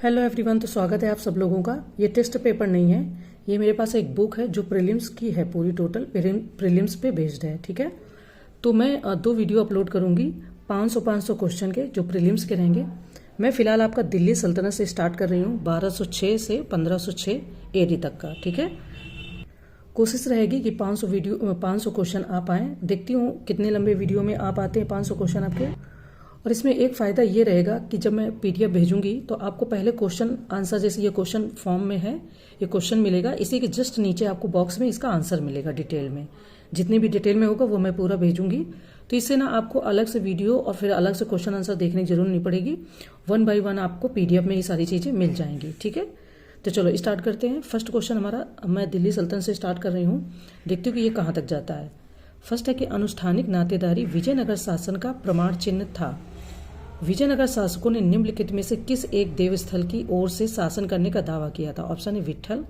Hello everyone. तो स्वागत है आप सब लोगों का। ये टेस्ट पेपर नहीं है, ये मेरे पास एक बुक है जो प्रीलिम्स की है, पूरी टोटल प्रीलिम्स पे बेस्ड है। ठीक है, तो मैं दो वीडियो अपलोड करूंगी 500 क्वेश्चन के जो प्रीलिम्स के रहेंगे। मैं फिलहाल आपका दिल्ली सल्तनत से स्टार्ट कर रही हूँ, 1206 से 1506 एडी तक का। ठीक है, कोशिश रहेगी कि 500 क्वेश्चन आ पाएँ। देखती हूँ कितने लंबे वीडियो में आप आते हैं 500 क्वेश्चन आपके। और इसमें एक फ़ायदा ये रहेगा कि जब मैं पीडीएफ भेजूंगी तो आपको पहले क्वेश्चन आंसर, जैसे ये क्वेश्चन फॉर्म में है, ये क्वेश्चन मिलेगा, इसी के जस्ट नीचे आपको बॉक्स में इसका आंसर मिलेगा डिटेल में। जितनी भी डिटेल में होगा वो मैं पूरा भेजूंगी, तो इससे ना आपको अलग से वीडियो और फिर अलग से क्वेश्चन आंसर देखने की जरूरत नहीं पड़ेगी। 1 बाय 1 आपको पीडीएफ में ये सारी चीज़ें मिल जाएंगी। ठीक है, तो चलो स्टार्ट करते हैं। फर्स्ट क्वेश्चन हमारा, मैं दिल्ली सल्तनत से स्टार्ट कर रही हूँ, देखती हूँ कि ये कहाँ तक जाता है। फर्स्ट है कि अनुष्ठानिक नातेदारी विजयनगर शासन का प्रमाण चिन्ह था। विजयनगर शासकों ने निम्नलिखित में से किस एक देवस्थल की ओर से शासन करने का दावा किया था? ऑप्शन है Vitthal,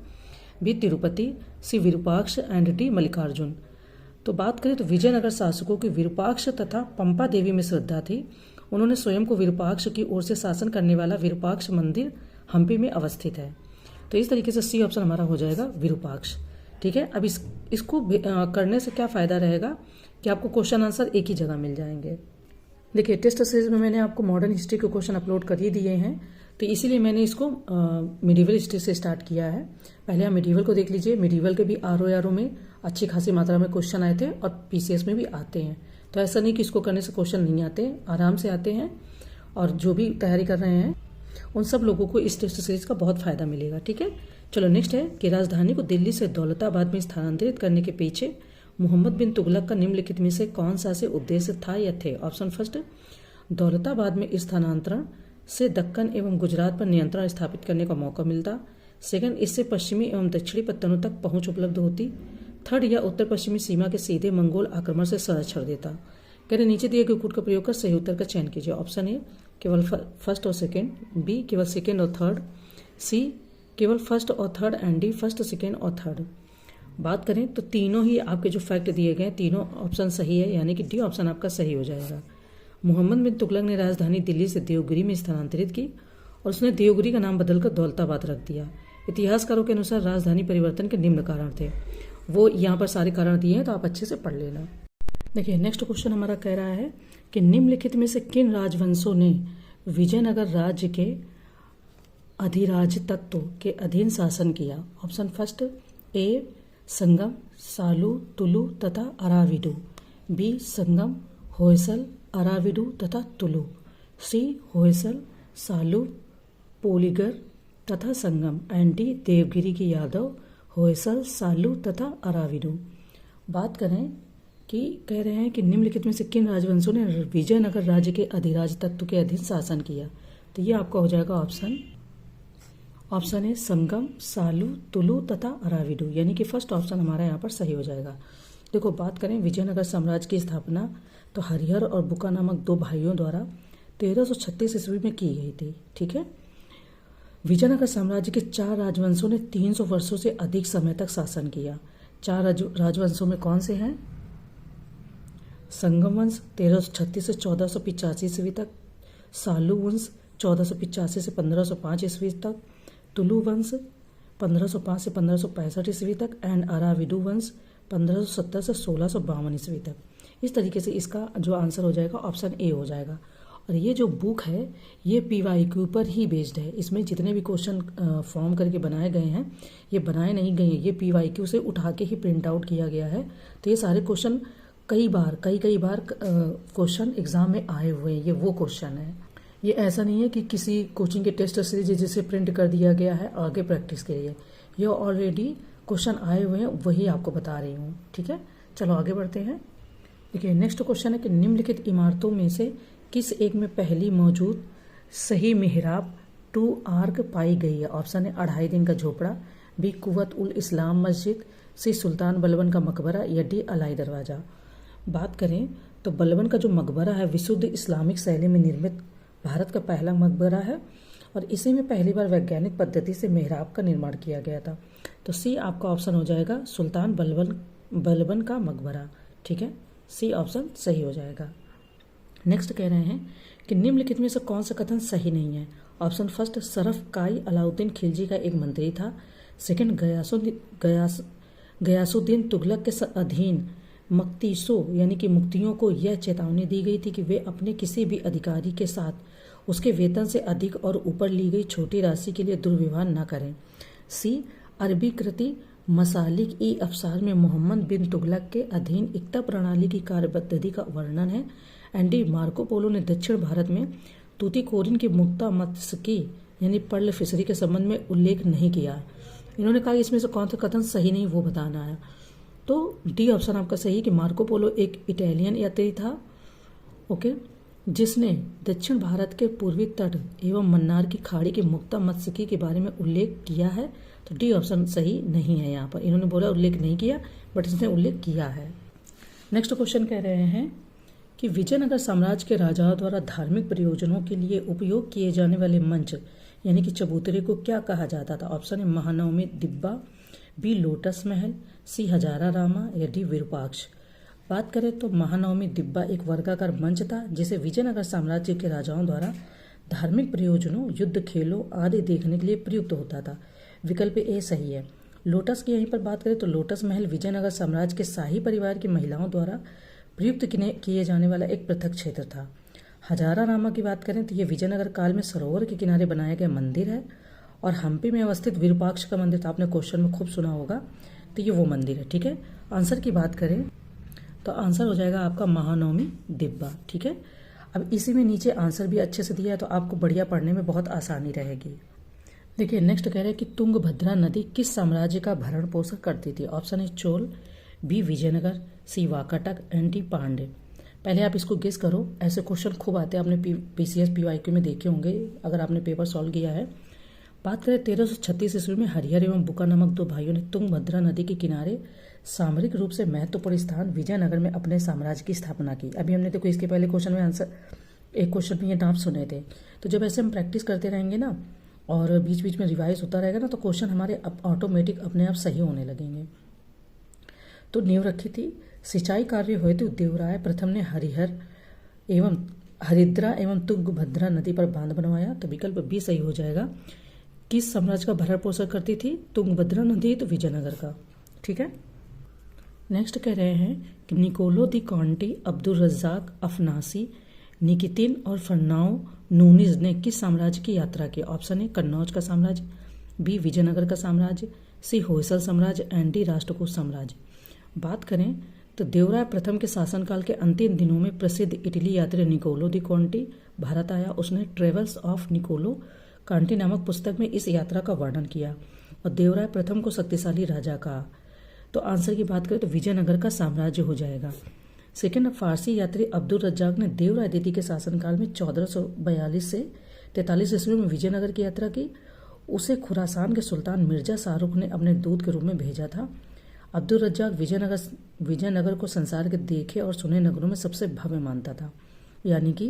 B Tirupati, C Virupaksha and D Mallikarjuna. तो बात करें तो विजयनगर शासकों की विरूपाक्ष तथा पंपा देवी में श्रद्धा थी। उन्होंने स्वयं को विरूपाक्ष की ओर से शासन करने वाला विरूपाक्ष मंदिर हम्पी में अवस्थित है। तो इस तरीके से सी ऑप्शन हमारा हो जाएगा विरूपाक्ष। ठीक है, अब इसको करने से क्या फ़ायदा रहेगा कि आपको क्वेश्चन आंसर एक ही जगह मिल जाएंगे। देखिए, टेस्ट सीरीज में मैंने आपको मॉडर्न हिस्ट्री के क्वेश्चन अपलोड कर ही दिए हैं, तो इसीलिए मैंने इसको मिडीवल हिस्ट्री से स्टार्ट किया है। पहले आप मिडीवल को देख लीजिए। मिडीवल के भी आरओ में अच्छी खासी मात्रा में क्वेश्चन आए थे और पीसीएस में भी आते हैं। तो ऐसा नहीं कि इसको करने से क्वेश्चन नहीं आते, आराम से आते हैं। और जो भी तैयारी कर रहे हैं उन सब लोगों को इस टेस्ट सीरीज का बहुत फायदा मिलेगा। ठीक है, चलो नेक्स्ट है कि राजधानी को दिल्ली से दौलताबाद में स्थानांतरित करने के पीछे मोहम्मद बिन तुगलक का निम्नलिखित में से कौन सा से उद्देश्य था या थे? ऑप्शन फर्स्ट, दौलताबाद में स्थानांतरण से दक्कन एवं गुजरात पर नियंत्रण स्थापित करने का मौका मिलता। सेकंड, इससे पश्चिमी एवं दक्षिणी पत्तनों तक पहुंच उपलब्ध होती। थर्ड, या उत्तर पश्चिमी सीमा के सीधे मंगोल आक्रमण से संरक्षण देता। कह रहे नीचे दिए गए कूट का प्रयोग कर सही उत्तर का चयन कीजिए। ऑप्शन ए केवल फर्स्ट और सेकेंड, बी केवल सेकेंड और थर्ड, सी केवल फर्स्ट और third and D first, second और थर्ड। बात करें तो तीनों ही आपके जो फैक्ट दिए गए तीनों ऑप्शन सही है, यानी कि डी ऑप्शन आपका सही हो जाएगा। मोहम्मद बिन तुगलक ने राजधानी दिल्ली से देवगिरी में स्थानांतरित की और उसने देवगिरी का नाम बदलकर दौलताबाद रख दिया। इतिहासकारों के अनुसार राजधानी परिवर्तन के निम्न कारण थे, वो यहाँ पर सारे कारण दिए हैं, तो आप अच्छे से पढ़ लेना। देखिए, नेक्स्ट क्वेश्चन हमारा कह रहा है कि निम्नलिखित में से किन राजवंशों ने विजयनगर राज्य के अधिराज तत्व के अधीन शासन किया? ऑप्शन फर्स्ट, ए संगम, सालू, तुलु तथा अराविडु, बी संगम, होयसल, अराविडु तथा तुलु, सी होयसल, सालू, पोलीगर तथा संगम एंड डी देवगिरी के यादव, होयसल, सालू तथा अराविडु। बात करें कि कह रहे हैं कि निम्नलिखित में से किन राजवंशों ने विजयनगर राज्य के अधिराज तत्व के अधीन शासन किया? तो ये आपका हो जाएगा ऑप्शन है संगम, सालू, तुलु तथा अराविडु, यानी कि फर्स्ट ऑप्शन हमारा यहाँ पर सही हो जाएगा। देखो, बात करें विजयनगर साम्राज्य की स्थापना तो हरिहर और बुका नामक दो भाइयों द्वारा 1336 ईस्वी में की गई थी। ठीक है, विजयनगर साम्राज्य के 4 राजवंशों ने 300 वर्षों से अधिक समय तक शासन किया। 4 राजवंशों में कौन से हैं? संगम वंश 1336 से 1485 ईस्वी तक, सालू वंश 1485 से 1505 ईस्वी तक, तुलु वंश 1505 से 1565 ईस्वी तक एंड अराविडु वंश 1570 से 1652 ईस्वी तक। इस तरीके से इसका जो आंसर हो जाएगा ऑप्शन ए हो जाएगा। और ये जो बुक है ये पीवाईक्यू पर ही बेस्ड है। इसमें जितने भी क्वेश्चन फॉर्म करके बनाए गए हैं ये बनाए नहीं गए हैं, ये पीवाईक्यू से उठा के ही प्रिंट आउट किया गया है। तो ये सारे क्वेश्चन कई बार क्वेश्चन एग्जाम में आए हुए हैं, ये वो क्वेश्चन है। ये ऐसा नहीं है कि किसी कोचिंग के टेस्ट सीरीज जिसे प्रिंट कर दिया गया है आगे प्रैक्टिस के लिए। ये ऑलरेडी क्वेश्चन आए हुए हैं, वही आपको बता रही हूँ। ठीक है, चलो आगे बढ़ते हैं। देखिए, नेक्स्ट क्वेश्चन है कि निम्नलिखित इमारतों में से किस एक में पहली मौजूद सही मेहराब 2 आर्क पाई गई है? ऑप्शन है 2.5 दिन का झोपड़ा, बी कुवत उल इस्लाम मस्जिद, सी सुल्तान बलबन का मकबरा या डी अलाई दरवाजा। बात करें तो बलबन का जो मकबरा है विशुद्ध इस्लामिक शैली में निर्मित भारत का पहला मकबरा है और इसी में पहली बार वैज्ञानिक पद्धति से मेहराब का निर्माण किया गया था। तो सी आपका ऑप्शन हो जाएगा सुल्तान बलबन का मकबरा। ठीक है, सी ऑप्शन सही हो जाएगा। नेक्स्ट कह रहे हैं कि निम्नलिखित में से कौन सा कथन सही नहीं है। ऑप्शन फर्स्ट, सरफकाई अलाउद्दीन खिलजी का एक मंत्री था। सेकंड, गयासुद्दीन तुगलक के अधीन मक्तीसों यानी कि मुक्तियों को यह चेतावनी दी गई थी कि वे अपने किसी भी अधिकारी के साथ उसके वेतन से अधिक और ऊपर ली गई छोटी राशि के लिए दुर्व्यवहार न करें। सी, अरबी कृति मसालिक ई अफसार में मोहम्मद बिन तुगलक के अधीन इक्ता प्रणाली की कार्यपद्धति का वर्णन है। एंड डी, मार्को पोलो ने दक्षिण भारत में तूतीकोरिन की मुक्ता मत्स्यिकी यानी पर्ल फिशरी के संबंध में उल्लेख नहीं किया। इन्होंने कहा इसमें से कौन सा कथन सही नहीं वो बताना है। तो डी ऑप्शन आपका सही है कि मार्को पोलो एक इटालियन यात्री था, ओके, जिसने दक्षिण भारत के पूर्वी तट एवं मन्नार की खाड़ी की मुक्ता मत्स्यिकी के बारे में उल्लेख किया है। तो डी ऑप्शन सही नहीं है। यहाँ पर इन्होंने बोला उल्लेख नहीं किया, बट इसने उल्लेख किया है। नेक्स्ट क्वेश्चन कह रहे हैं कि विजयनगर साम्राज्य के राजाओं द्वारा धार्मिक प्रयोजनों के लिए उपयोग किए जाने वाले मंच यानी कि चबूतरे को क्या कहा जाता था। ऑप्शन है महानवमी दिब्बा, बी लोटस महल, सी हजारा रामा या डी विरूपाक्ष। बात करें तो महानवमी दिब्बा एक वर्गाकार मंच था जिसे विजयनगर साम्राज्य के राजाओं द्वारा धार्मिक प्रयोजनों, युद्ध खेलों आदि देखने के लिए प्रयुक्त होता था। विकल्प ए सही है। लोटस की यहीं पर बात करें तो लोटस महल विजयनगर साम्राज्य के शाही परिवार की महिलाओं द्वारा प्रयुक्त किए जाने वाला एक पृथक क्षेत्र था। हजारा रामा की बात करें तो ये विजयनगर काल में सरोवर के किनारे बनाया गया मंदिर है। और हम्पी में अवस्थित विरूपाक्ष का मंदिर तो आपने क्वेश्चन में खूब सुना होगा, तो ये वो मंदिर है। ठीक है, आंसर की बात करें तो आंसर हो जाएगा आपका महानवमी दिब्बा। ठीक है, अब इसी में नीचे आंसर भी अच्छे से दिया है तो आपको बढ़िया पढ़ने में बहुत आसानी रहेगी। देखिए नेक्स्ट कह रहे हैं कि तुंगभद्रा नदी किस साम्राज्य का भरण पोषण करती थी। ऑप्शन है Chola, B Vijayanagara, C Vakataka and D Pandya. पहले आप इसको गेस करो, ऐसे क्वेश्चन खूब आते हैं, आपने पीसीएस पीवाईक्यू में देखे होंगे अगर आपने पेपर सॉल्व किया है। बात करें 1336 ईस्वी में हरिहर एवं बुका नामक दो भाइयों ने तुंगभद्रा नदी के किनारे सामरिक रूप से महत्वपूर्ण स्थान विजयनगर में अपने साम्राज्य की स्थापना की। अभी हमने देखो इसके पहले क्वेश्चन में आंसर, एक क्वेश्चन में ये नाम सुने थे। तो जब ऐसे हम प्रैक्टिस करते रहेंगे ना और बीच बीच में रिवाइज होता रहेगा ना तो क्वेश्चन हमारे ऑटोमेटिक अपने आप सही होने लगेंगे। तो नींव रखी थी सिंचाई कार्य हेतु देवराय प्रथम ने हरिद्रा एवं तुंगभद्रा नदी पर बांध बनवाया। तो विकल्प बी सही हो जाएगा। किस साम्राज्य का भरण पोषण करती थी तुंगभद्रा नदी, तो विजयनगर का। ठीक है, नेक्स्ट कह रहे हैं कि निकोलो दी कॉन्टी, अब्दुल रज्जाक अफनासी, निकितिन और फर्नाओ नूनिज ने किस साम्राज्य की यात्रा की। ऑप्शन है कन्नौज का साम्राज्य, बी विजयनगर का साम्राज्य, सी होयसल साम्राज्य एंड डी राष्ट्रकूट साम्राज्य। बात करें तो देवराय प्रथम के शासनकाल के अंतिम दिनों में प्रसिद्ध इटली यात्री निकोलो दी कॉन्टी भारत आया। उसने ट्रेवल्स ऑफ निकोलो कांटी नामक पुस्तक में इस यात्रा का वर्णन किया और देवराय प्रथम को शक्तिशाली राजा कहा। तो आंसर की बात करें तो विजयनगर का साम्राज्य हो जाएगा। सेकंड, फारसी यात्री अब्दुल रज्जाक ने देवराय द्वितीय के शासनकाल में 1442 से 43 ईस्वी में विजयनगर की यात्रा की। उसे खुरासान के सुल्तान मिर्जा शाहरुख ने अपने दूत के रूप में भेजा था। अब्दुल रज्जाक विजयनगर को संसार के देखे और सुने नगरों में सबसे भव्य मानता था। यानी कि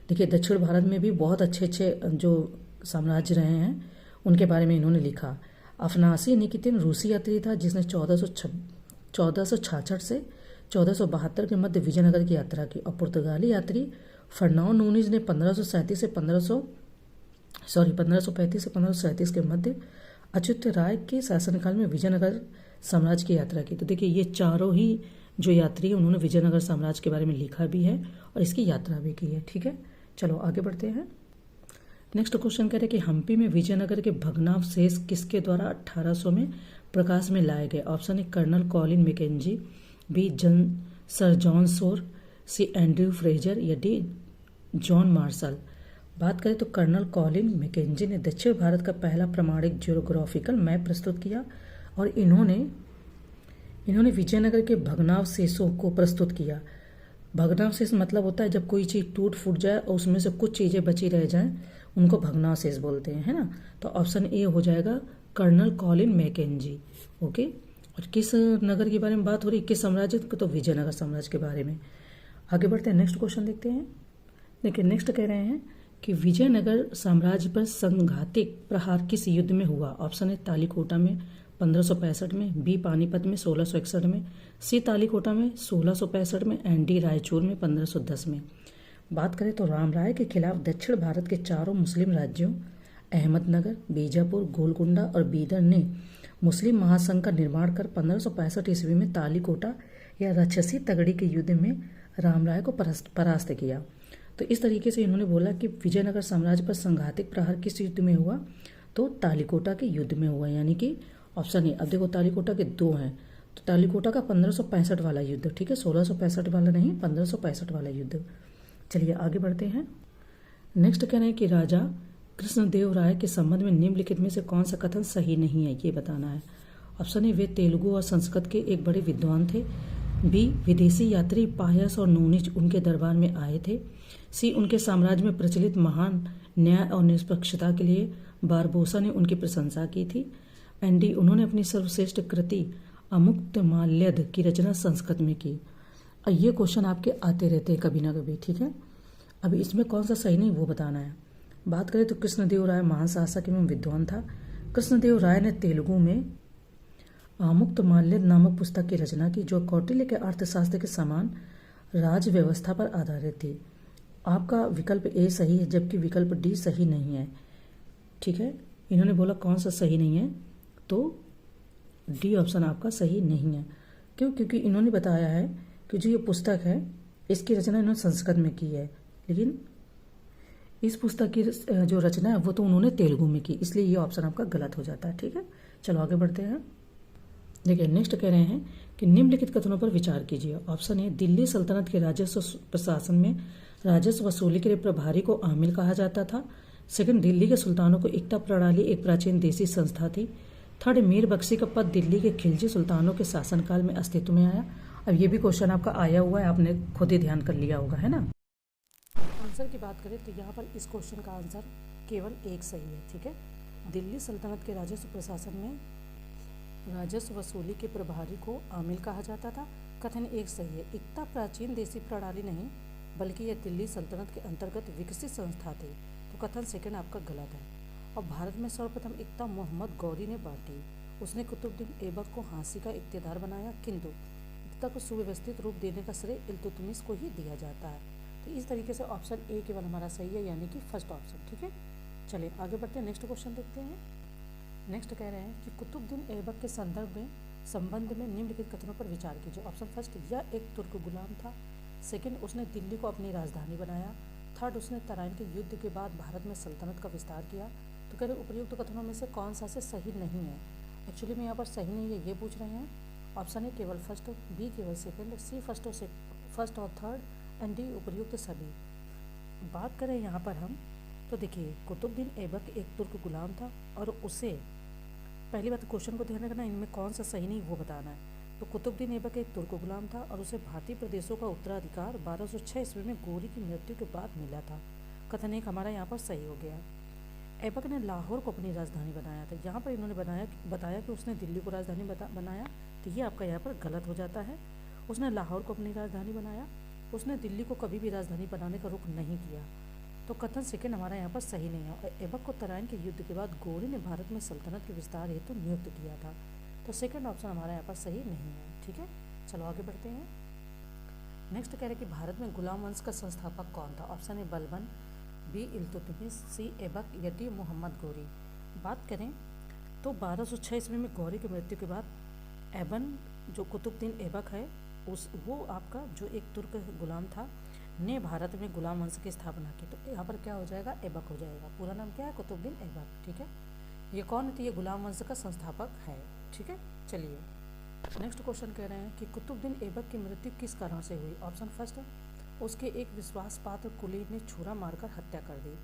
देखिए दक्षिण भारत में भी बहुत अच्छे अच्छे जो साम्राज्य रहे हैं उनके बारे में इन्होंने लिखा। अफनासी निकितिन रूसी यात्री था जिसने 1466 से 1472 के मध्य विजयनगर की यात्रा की। और पुर्तगाली यात्री फर्नाओ नूनिज ने 1535 से 1537 के मध्य अच्युत राय के शासनकाल में विजयनगर साम्राज्य की यात्रा की। तो देखिए ये चारों ही जो यात्री हैं उन्होंने विजयनगर साम्राज्य के बारे में लिखा भी है और इसकी यात्रा भी की है। ठीक है, चलो आगे बढ़ते हैं। नेक्स्ट क्वेश्चन कह रहे हैं कि हम्पी में विजयनगर के भग्नावशेष किसके द्वारा 1800 में प्रकाश में लाए गए। ऑप्शन है colonel Colin Mackenzie, B sir John Shore, C Andrew Fraser या डी जॉन मार्शल। बात करें तो कर्नल कॉलिन मैकेंजी ने दक्षिण भारत का पहला प्रमाणिक जियोग्राफिकल मैप प्रस्तुत किया और इन्होंने विजयनगर के भग्नावशेषों को प्रस्तुत किया। भग्नावशेष मतलब होता है जब कोई चीज़ टूट फूट जाए और उसमें से कुछ चीज़ें बची रह जाएं, उनको भग्नावशेष बोलते हैं, है ना। तो ऑप्शन ए हो जाएगा कर्नल कॉलिन मैकेंजी। ओके, और किस नगर के बारे में बात हो रही है, किस साम्राज्य, तो विजयनगर साम्राज्य के बारे में। आगे बढ़ते हैं, नेक्स्ट क्वेश्चन देखते हैं। देखिए नेक्स्ट कह रहे हैं कि विजयनगर साम्राज्य पर संघातिक प्रहार किस युद्ध में हुआ। ऑप्शन है तालीकोटा में 1565 में, बी पानीपत में 1661 में, सी तालीकोटा में 1665 में एंड डी रायचूर में 1510 में। बात करें तो राम राय के खिलाफ दक्षिण भारत के चारों मुस्लिम राज्यों अहमदनगर, बीजापुर, गोलकुंडा और बीदर ने मुस्लिम महासंघ का निर्माण कर 1565 ईस्वी में तालीकोटा या राक्षसी तगड़ी के युद्ध में राम राय को परास्त किया। तो इस तरीके से इन्होंने बोला कि विजयनगर साम्राज्य पर संघातिक प्रहार किस युद्ध में हुआ, तो तालीकोटा के युद्ध में हुआ, यानी कि ऑप्शन ए। अब देखो तालीकोटा के दो हैं, तो तालीकोटा का 1565 वाला युद्ध, ठीक है, 1665 वाला नहीं, 1565 वाला युद्ध। चलिए आगे बढ़ते हैं। नेक्स्ट कह रहे हैं कि राजा कृष्णदेव राय के संबंध में निम्नलिखित में से कौन सा कथन सही नहीं है, ये बताना है। ऑप्शन ए, वे तेलुगु और संस्कृत के एक बड़े विद्वान थे। बी, विदेशी यात्री पायस और नूनिच उनके दरबार में आए थे। सी, उनके साम्राज्य में प्रचलित महान न्याय और निष्पक्षता के लिए बारबोसा ने उनकी प्रशंसा की थी। एंड डी, उन्होंने अपनी सर्वश्रेष्ठ कृति अमुक्तमाल्यद की रचना संस्कृत में की। ये क्वेश्चन आपके आते रहते हैं कभी ना कभी, ठीक है। अब इसमें कौन सा सही नहीं वो बताना है। बात करें तो कृष्णदेव राय महान शासक एवं विद्वान था। कृष्णदेव राय ने तेलुगु में अमुक्तमाल्यद नामक पुस्तक की रचना की, जो कौटिल्य के अर्थशास्त्र के समान राज व्यवस्था पर आधारित थी। आपका विकल्प ए सही है, जबकि विकल्प डी सही नहीं है, ठीक है। इन्होंने बोला कौन सा सही नहीं है, तो डी ऑप्शन आपका सही नहीं है। क्यों? क्योंकि इन्होंने बताया है कि जो ये पुस्तक है इसकी रचना इन्होंने संस्कृत में की है, लेकिन इस पुस्तक की जो रचना है वो तो उन्होंने तेलुगु में की, इसलिए ये ऑप्शन आपका गलत हो जाता है, ठीक है। चलो आगे बढ़ते हैं। देखिए नेक्स्ट कह रहे हैं कि निम्नलिखित कथनों पर विचार कीजिए। ऑप्शन ए, दिल्ली सल्तनत के राजस्व प्रशासन में राजस्व वसूली के लिए प्रभारी को आमिल कहा जाता था। सेकंड, दिल्ली के सुल्तानों को इक्ता प्रणाली एक प्राचीन देसी संस्था थी। थर्ड, मीर बख्शी का पद दिल्ली के खिलजी सुल्तानों के शासनकाल में अस्तित्व में आया। अब ये भी क्वेश्चन आपका आया हुआ है, आपने खुद ही ध्यान कर लिया होगा, है ना। आंसर की बात करें तो यहाँ पर इस क्वेश्चन का आंसर केवल एक सही है, ठीक है। दिल्ली सल्तनत के राजस्व प्रशासन में राजस्व वसूली के प्रभारी को आमिल कहा जाता था। कथन एक सही है। इक्ता प्राचीन देसी प्रणाली नहीं, बल्कि यह दिल्ली सल्तनत के अंतर्गत विकसित संस्था थी, तो कथन सेकंड आपका गलत है। और भारत में सर्वप्रथम इक्ता मोहम्मद गौरी ने बांटी। उसने कुतुबुद्दीन ऐबक को हांसी का इक्तेदार बनाया, किंतु इक्ता को सुव्यवस्थित रूप देने का श्रेय इल्तुतमिश को ही दिया जाता है। तो इस तरीके से ऑप्शन ए केवल हमारा सही है, यानी कि फर्स्ट ऑप्शन, ठीक है। चलिए आगे बढ़ते हैं, नेक्स्ट क्वेश्चन देखते हैं। नेक्स्ट कह रहे हैं कि कुतुबुद्दीन ऐबक के संबंध में निम्नलिखित कथनों पर विचार कीजिए। ऑप्शन फर्स्ट, यह एक तुर्क गुलाम था। सेकंड, उसने दिल्ली को अपनी राजधानी बनाया। थर्ड, उसने तराइन के युद्ध के बाद भारत में सल्तनत का विस्तार किया। तो कह रहे उपयुक्त कथनों में से कौन सा से सही नहीं है। एक्चुअली में यहाँ पर सही नहीं है ये पूछ रहे हैं। ऑप्शन ए केवल फर्स्ट, बी केवल सेकंड, सी फर्स्ट और थर्ड, एंड डी उपयुक्त सभी। बात करें यहाँ पर हम तो देखिए कुतुबुद्दीन ऐबक एक तुर्क गुलाम था और उसे, पहली बात क्वेश्चन को ध्यान रखना, इनमें कौन सा सही नहीं वो बताना है। तो कुतुबुद्दीन ऐबक एक तुर्क गुलाम था और उसे भारतीय प्रदेशों का उत्तराधिकार 1206 ईस्वी में गोरी की मृत्यु के बाद मिला था। कथन एक हमारा यहाँ पर सही हो गया। ऐबक ने लाहौर को अपनी राजधानी बनाया था। यहाँ पर इन्होंने बताया कि उसने दिल्ली को राजधानी बनाया, तो ये आपका यहाँ पर गलत हो जाता है। उसने लाहौर को अपनी राजधानी बनाया, उसने दिल्ली को कभी भी राजधानी बनाने का रुख नहीं किया, तो कथन सेकंड हमारा यहाँ पर सही नहीं है। और ऐबक को तराइन के युद्ध के बाद गोरी ने भारत में सल्तनत के विस्तार हेतु नियुक्त किया था, तो सेकंड ऑप्शन हमारा यहाँ पर सही नहीं है, ठीक है। चलो आगे बढ़ते हैं। नेक्स्ट कह रहे कि भारत में गुलाम वंश का संस्थापक कौन था। Option A Balban, B Iltutmish, C Aibak या डी मोहम्मद गोरी। बात करें तो 1206 ईस्वी में गौरी की मृत्यु के बाद ऐबन जो कुतुबुद्दीन ऐबक है वो आपका जो एक तुर्क गुलाम था ने भारत में गुलाम वंश की स्थापना की, तो यहाँ पर क्या हो जाएगा, ऐबक हो जाएगा। पूरा नाम क्या है, कुतुबुद्दीन ऐबक, ठीक है। ये कौन है, तो ये गुलाम वंश का संस्थापक है, ठीक है। चलिए नेक्स्ट क्वेश्चन कह रहे हैं कि कुतुबुद्दीन ऐबक की मृत्यु किस कारण से हुई। ऑप्शन फर्स्ट, उसके एक विश्वास पात्र कुली ने छुरा मारकर हत्या कर दी।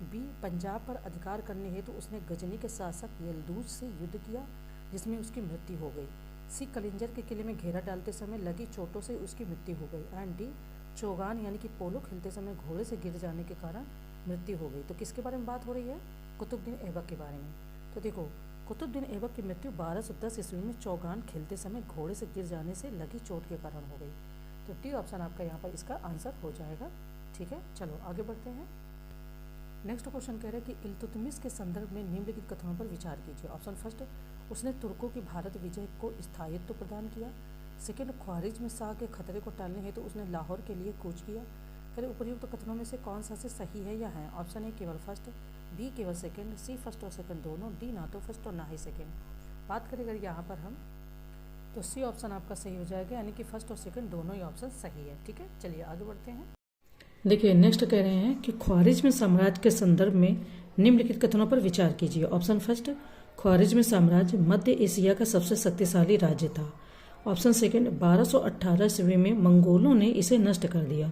बी, पंजाब पर अधिकार करने हेतु उसने गजनी के शासक यलदूज से युद्ध किया जिसमें उसकी मृत्यु हो गई। सी, कलिंजर के किले में घेरा डालते समय लगी चोटों से उसकी मृत्यु हो गई। एंड डी, चौगान यानी कि पोलो खेलते समय घोड़े से गिर जाने के कारण मृत्यु हो गई। तो किसके बारे में बात हो रही है, कुतुबुद्दीन ऐबक के बारे में। तो देखो कुतुबुद्दीन ऐबक की मृत्यु 1210 ईस्वी में चौगान खेलते समय घोड़े से गिर जाने से लगी चोट के कारण हो गई, तो डी ऑप्शन आपका यहाँ पर इसका आंसर हो जाएगा, ठीक है। चलो आगे बढ़ते हैं। नेक्स्ट क्वेश्चन कह रहे हैं कि इल्तुतमिश के संदर्भ में निम्नलिखित कथनों पर विचार कीजिए। ऑप्शन फर्स्ट, उसने तुर्कों की भारत विजय को स्थायित्व प्रदान किया। सेकंड, ख्वारिज़ में शाह के खतरे को टालने हेतु उसने लाहौर के लिए कूच किया। करें उपयुक्त कथनों में से कौन सा से सही है या है। ऑप्शन ए केवल फर्स्ट, बी केवल सेकंड, सी फर्स्ट और सेकंड दोनों, डी ना तो फर्स्ट और ना ही सेकंड। बात करें अगर यहाँ पर हम, तो सी ऑप्शन आपका सही हो जाएगा, यानी कि फर्स्ट और सेकंड दोनों ही ऑप्शन सही है। ठीक है, चलिए आगे बढ़ते हैं। देखिए नेक्स्ट कह रहे हैं कि ख्वारिज़्म साम्राज्य के संदर्भ में निम्नलिखित कथनों पर विचार कीजिए। ऑप्शन फर्स्ट, ख्वारिज़्म साम्राज्य मध्य एशिया का सबसे शक्तिशाली राज्य था। ऑप्शन सेकंड, 1218 ईस्वी में मंगोलों ने इसे नष्ट कर दिया।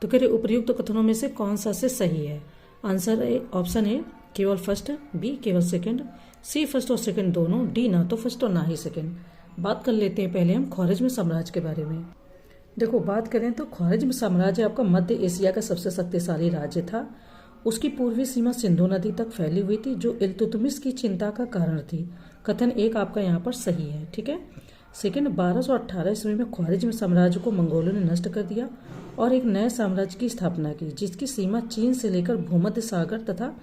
तो कह रहे उपयुक्त कथनों में से कौन सा से सही है। आंसर है ऑप्शन ए केवल फर्स्ट, बी केवल सेकंड, सी फर्स्ट और सेकंड दोनों, डी ना तो फर्स्ट और ना ही सेकंड। बात कर लेते हैं पहले हम ख्वारिज़्म साम्राज्य के बारे में। देखो बात करें तो ख्वारिज़्म साम्राज्य आपका मध्य एशिया का सबसे शक्तिशाली राज्य था। उसकी पूर्वी सीमा सिंधु नदी तक फैली हुई थी, जो इल्तुतमिश की चिंता का कारण थी। कथन एक आपका यहाँ पर सही है। ठीक है, सेकंड, 1218 ईस्वी में ख्वारिज़्म साम्राज्य को मंगोलों ने नष्ट कर दिया और एक नए साम्राज्य की स्थापना की, जिसकी सीमा चीन से लेकर भूमध्य सागर तथा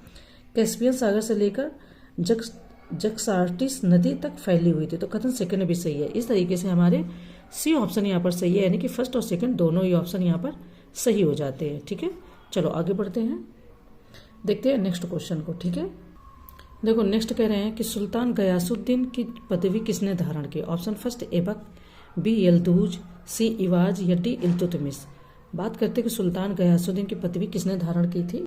कैस्पियन सागर से लेकर जक्सार्टिस नदी तक फैली हुई थी। तो कथन सेकंड भी सही है। इस तरीके से हमारे सी ऑप्शन यहाँ पर सही है, यानी कि फर्स्ट और सेकंड दोनों ही ऑप्शन यहाँ पर सही हो जाते हैं। ठीक है, चलो आगे बढ़ते हैं, देखते हैं नेक्स्ट क्वेश्चन को। ठीक है, देखो नेक्स्ट कह रहे हैं कि सुल्तान गयासुद्दीन की पदवी किसने धारण की। ऑप्शन फर्स्ट ऐबक, बी यल्दूज, सी इवाज या डी इल्तुतमिश। बात करते हैं कि सुल्तान गयासुद्दीन की पदवी किसने धारण की थी।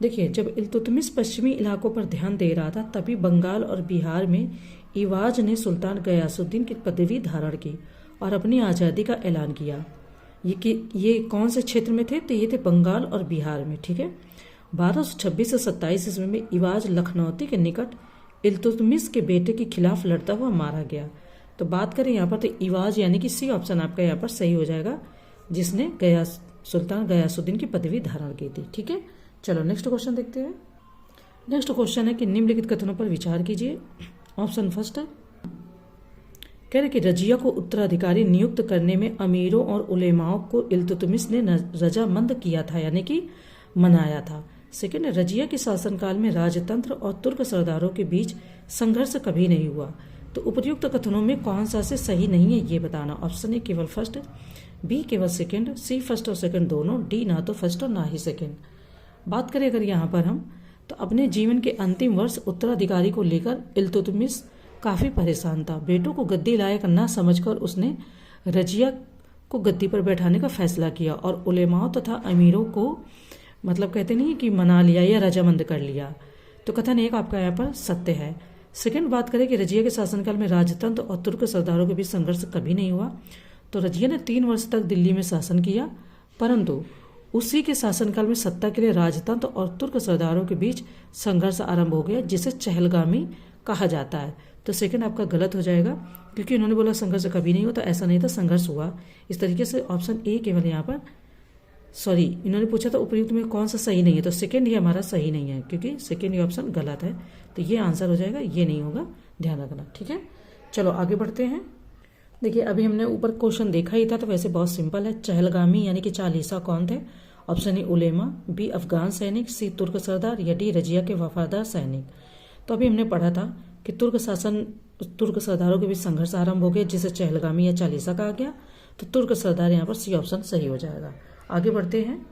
देखिए जब इल्तुतमिश पश्चिमी इलाकों पर ध्यान दे रहा था, तभी बंगाल और बिहार में इवाज ने सुल्तान गयासुद्दीन की पदवी धारण की और अपनी आज़ादी का ऐलान किया। ये कौन से क्षेत्र में थे, तो ये थे बंगाल और बिहार में। ठीक है, 1226 से 27 ईस्वी में इवाज लखनौती के निकट इल्तुतमिश के बेटे के खिलाफ लड़ता हुआ मारा गया। तो बात करें यहाँ पर तो इवाज यानी कि सी ऑप्शन आपका यहाँ पर सही हो जाएगा, जिसने सुल्तान गयासुद्दीन की पदवी धारण की थी। ठीक है, चलो नेक्स्ट क्वेश्चन देखते हैं। नेक्स्ट क्वेश्चन है कि निम्नलिखित कथनों पर विचार कीजिए। ऑप्शन फर्स्ट कह रहे कि रजिया को उत्तराधिकारी नियुक्त करने में अमीरों और उलेमाओं को इल्तुतमिश ने रजामंद किया था, यानी कि मनाया था। सेकंड, रजिया के शासनकाल में राजतंत्र और तुर्क सरदारों के बीच संघर्ष कभी नहीं हुआ। तो उपयुक्त कथनों में कौन सा से सही नहीं है ये बताना। ऑप्शन ए केवल फर्स्ट, बी केवल सेकंड, सी फर्स्ट और सेकंड दोनों, डी ना तो फर्स्ट और ना ही सेकंड। बात करें अगर यहाँ पर हम, तो अपने जीवन के अंतिम वर्ष उत्तराधिकारी को लेकर इल्तुतमिश काफी परेशान था। बेटों को गद्दी लायक न समझकर उसने रजिया को गद्दी पर बैठाने का फैसला किया और उलेमाओं तथा अमीरों को मतलब कहते नहीं कि मना लिया या रजामंद कर लिया। तो कथन एक आपका यहाँ पर सत्य है। सेकंड बात करें कि रजिया के शासनकाल में राजतंत्र और तुर्क सरदारों के बीच संघर्ष कभी नहीं हुआ। तो रजिया ने 3 वर्ष तक दिल्ली में शासन किया, परंतु उसी के शासनकाल में सत्ता के लिए राजतंत्र और तुर्क सरदारों के बीच संघर्ष आरंभ हो गया, जिसे चहलगामी कहा जाता है। तो सेकंड आपका गलत हो जाएगा, क्योंकि इन्होंने बोला संघर्ष कभी नहीं होता, ऐसा नहीं था, संघर्ष हुआ। इस तरीके से ऑप्शन ए केवल यहाँ पर इन्होंने पूछा था उपयुक्त में कौन सा सही नहीं है, तो सेकंड ही हमारा सही नहीं है, क्योंकि सेकंड ये ऑप्शन गलत है। तो ये आंसर हो जाएगा, ये नहीं होगा, ध्यान रखना। ठीक है, चलो आगे बढ़ते हैं। देखिए अभी हमने ऊपर क्वेश्चन देखा ही था, तो वैसे बहुत सिंपल है। चहलगामी यानी कि चालीसा कौन थे। ऑप्शन ए उलेमा, बी अफगान सैनिक, सी तुर्क सरदार या डी रजिया के वफादार सैनिक। तो अभी हमने पढ़ा था कि तुर्क सरदारों के बीच संघर्ष आरंभ हो गया, जिसे चहलगामी या चालीसा कहा गया। तो तुर्क सरदार यहाँ पर सी ऑप्शन सही हो जाएगा। आगे बढ़ते हैं।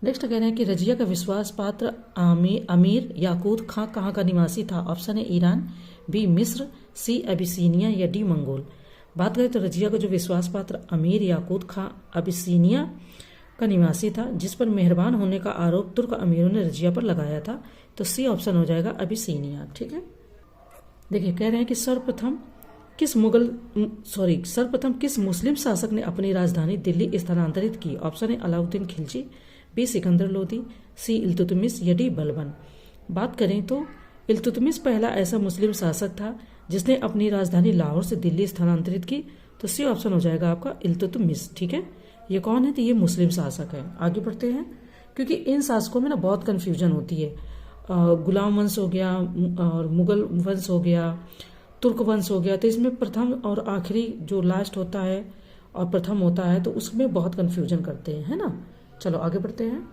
नेक्स्ट कह रहे हैं कि रजिया का विश्वास पात्र अमीर याकूत खां कहाँ का निवासी था। ऑप्शन है ईरान, बी मिस्र, सी अबिसीनिया या डी मंगोल। बात करें तो रजिया का जो विश्वास पात्र अमीर याकूत खां अबिसीनिया का निवासी था, जिस पर मेहरबान होने का आरोप तुर्क अमीरों ने रजिया पर लगाया था। तो सी ऑप्शन हो जाएगा अबिसीनिया। ठीक है, देखिए कह रहे हैं कि सर्वप्रथम किस मुस्लिम शासक ने अपनी राजधानी दिल्ली स्थानांतरित की। ऑप्शन है अलाउद्दीन खिलजी, बी सिकंदर लोदी, सी इल्तुतमिश या डी बलबन। बात करें तो इल्तुतमिश पहला ऐसा मुस्लिम शासक था जिसने अपनी राजधानी लाहौर से दिल्ली स्थानांतरित की। तो सी ऑप्शन हो जाएगा आपका इल्तुतमिश। ठीक है, ये कौन है, तो ये मुस्लिम शासक है। आगे बढ़ते हैं, क्योंकि इन शासकों में ना बहुत कन्फ्यूजन होती है। गुलाम वंश हो गया और मुगल वंश हो गया, तुर्क वंश हो गया। तो इसमें प्रथम और आखिरी जो लास्ट होता है और प्रथम होता है, तो उसमें बहुत कन्फ्यूजन करते हैं, है ना। चलो आगे बढ़ते हैं।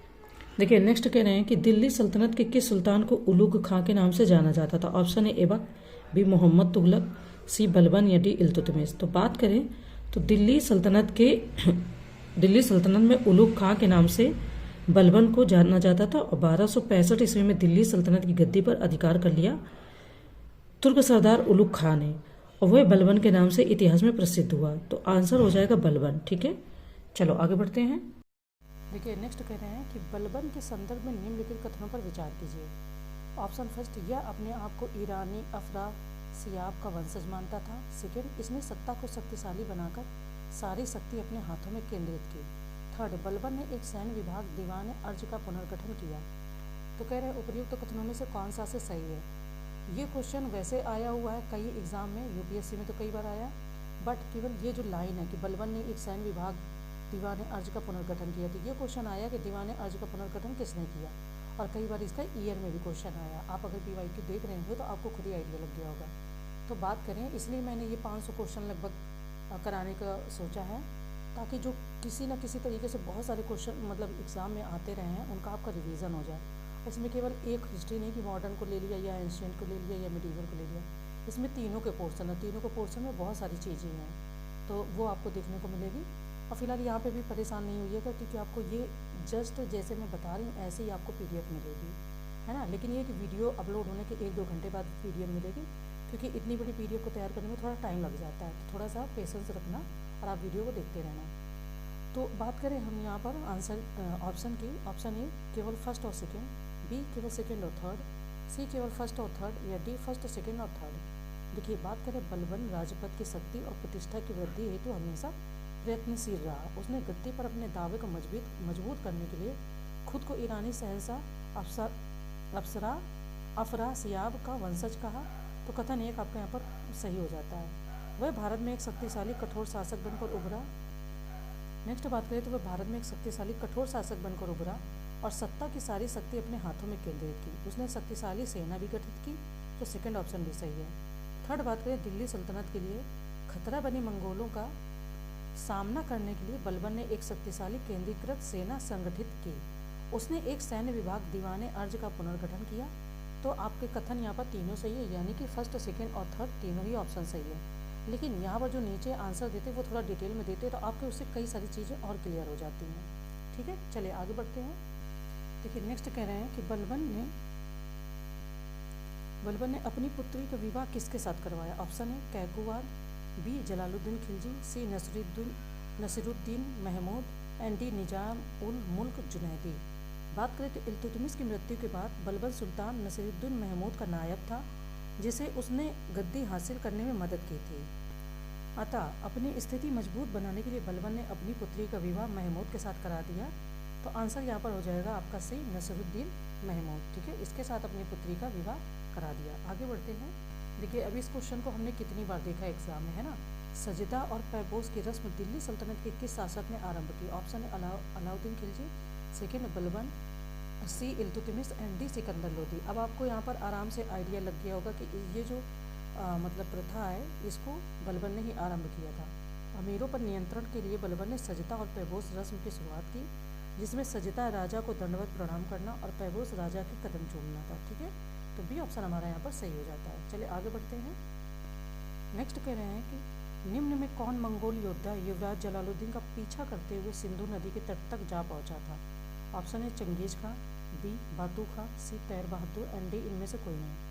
देखिए नेक्स्ट कह रहे हैं कि दिल्ली सल्तनत के किस सुल्तान को उलुग खां के नाम से जाना जाता था। ऑप्शन है ऐबक, बी मोहम्मद तुगलक, सी बलबन या डी इल्तुतमिश। तो बात करें तो दिल्ली सल्तनत में उलुग खां के नाम से बलबन को जाना जाता था और 1265 ईस्वी में दिल्ली सल्तनत की गद्दी पर अधिकार कर लिया तुर्क सरदार उलुग खां ने, और वह बलबन के नाम से इतिहास में प्रसिद्ध हुआ। तो आंसर हो जाएगा बलबन। ठीक है, चलो आगे बढ़ते हैं। देखिए नेक्स्ट कह रहे हैं कि बलबन के संदर्भ में निम्नलिखित कथनों पर विचार कीजिए। ऑप्शन फर्स्ट, यह अपने आप को ईरानी अफरासियाब का वंशज मानता था। सेकेंड, इसने सत्ता को शक्तिशाली बनाकर सारी शक्ति अपने हाथों में केंद्रित की। थर्ड, बलबन ने एक सैन्य विभाग दीवान अर्ज का पुनर्गठन किया। तो कह रहे हैं उपर्युक्त कथनों में से कौन सा से सही है। ये क्वेश्चन वैसे आया हुआ है कई एग्जाम में, यूपीएससी में तो कई बार आया, बट केवल ये जो लाइन है कि बलबन ने एक सैन्य विभाग दीवान अर्ज का पुनर्गठन किया, तो ये क्वेश्चन आया कि दीवान अर्ज का पुनर्गठन किसने किया, और कई बार इसका ईयर में भी क्वेश्चन आया। आप अगर पीवाईक्यू देख रहे हो तो आपको खुद ही आइडिया लग गया होगा। तो बात करें, इसलिए मैंने ये 500 क्वेश्चन लगभग कराने का सोचा है, ताकि जो किसी न किसी तरीके से बहुत सारे क्वेश्चन मतलब एग्ज़ाम में आते रहे हैं उनका आपका रिवीजन हो जाए। इसमें केवल एक हिस्ट्री नहीं कि मॉडर्न को ले लिया या एंशिएंट को ले लिया या मिडीवल को ले लिया, इसमें तीनों के पोर्शन है। तीनों के पोर्शन में बहुत सारी चीज़ें हैं, तो वो आपको देखने को मिलेगी। और फिलहाल यहाँ पे भी परेशान नहीं होइएगा, क्योंकि आपको ये जस्ट जैसे मैं बता रही हूँ ऐसे ही आपको PDF मिलेगी, है ना। लेकिन ये कि वीडियो अपलोड होने के 1-2 घंटे बाद PDF मिलेगी, क्योंकि इतनी बड़ी PDF को तैयार करने में थोड़ा टाइम लग जाता है। तो थोड़ा सा पेशेंस रखना और आप वीडियो को देखते रहना। तो बात करें हम यहाँ पर आंसर ऑप्शन की, ऑप्शन ए केवल फर्स्ट और सेकेंड, बी केवल सेकेंड और थर्ड, सी केवल फर्स्ट और थर्ड, या डी फर्स्ट, सेकेंड और थर्ड। देखिए बात करें, बलबन राजपद की शक्ति और प्रतिष्ठा की वृद्धि हेतु हमेशा प्रयत्नशील रहा। उसने गद्दी पर अपने दावे को मजबूत करने के लिए खुद को ईरानी शहंशाह अफसरा अफरासियाब का वंशज कहा। तो कथन एक आपका यहाँ पर सही हो जाता है। वह भारत में एक शक्तिशाली कठोर शासक बनकर उभरा। नेक्स्ट बात करें तो वह भारत में एक शक्तिशाली कठोर शासक बनकर उभरा और सत्ता की सारी शक्ति अपने हाथों में केंद्रित की। उसने शक्तिशाली सेना भी गठित की, तो सेकंड ऑप्शन भी सही है। थर्ड बात करें, दिल्ली सल्तनत के लिए खतरा बनी मंगोलों का सामना करने के लिए बलबन ने एक शक्तिशाली केंद्रीकृत सेना संगठित की। उसने एक सैन्य विभाग दीवाने अर्ज का पुनर्गठन किया। तो आपके कथन यहाँ पर तीनों सही है, यानी कि फर्स्ट, सेकेंड और थर्ड तीनों ही ऑप्शन सही है। लेकिन यहाँ पर जो नीचे आंसर देते वो थोड़ा डिटेल में देते, तो आपके उससे कई सारी चीज़ें और क्लियर हो जाती हैं। ठीक है, चलिए आगे बढ़ते हैं। देखिए नेक्स्ट कह रहे हैं कि बलबन ने अपनी पुत्री का विवाह किसके साथ करवाया। ऑप्शन है Kaikubad, B Jalaluddin Khilji, C Nasiruddin Mahmud, and D Nizam ul Mulk Junaidi. बात करें तो इल्तुतमिश की मृत्यु के बाद बलबन सुल्तान नसीरुद्दीन महमूद का नायब था, जिसे उसने गद्दी हासिल करने में मदद की थी। अतः अपनी स्थिति मजबूत बनाने के लिए बलबन ने अपनी पुत्री का विवाह महमूद के साथ करा दिया। तो आंसर यहाँ पर हो जाएगा आपका सही, नसीरुद्दीन महमूद। ठीक है, इसके साथ अपनी पुत्री का विवाह करा दिया। आगे बढ़ते हैं। देखिए अभी इस क्वेश्चन को हमने कितनी बार देखा एग्जाम में, है ना। सजदा और पैपोस की रस्म दिल्ली सल्तनत के किस शासक ने आरंभ की। ऑप्शन है Alauddin Khilji, second Balban, C Iltutmish, and D Sikandar Lodi. अब आपको यहाँ पर आराम से आइडिया लग गया होगा कि ये जो मतलब प्रथा है इसको बलबन ने ही आरंभ किया था। अमीरों पर नियंत्रण के लिए बलबन ने सजदा और पैबोस रस्म की शुरुआत की, जिसमें सजदा राजा को दंडवत प्रणाम करना और पैबोस राजा के कदम चूमना था। ठीक है, तो बी ऑप्शन हमारा यहाँ पर सही हो जाता है। चलिए आगे बढ़ते हैं। नेक्स्ट कह रहे हैं कि निम्न में कौन मंगोल योद्धा युवराज जलालुद्दीन का पीछा करते हुए सिंधु नदी के तट तक जा पहुंचा था। ऑप्शन है चंगेज खां, बी बातू खां, सी तैर बहादुर, एंड डी इनमें से कोई नहीं।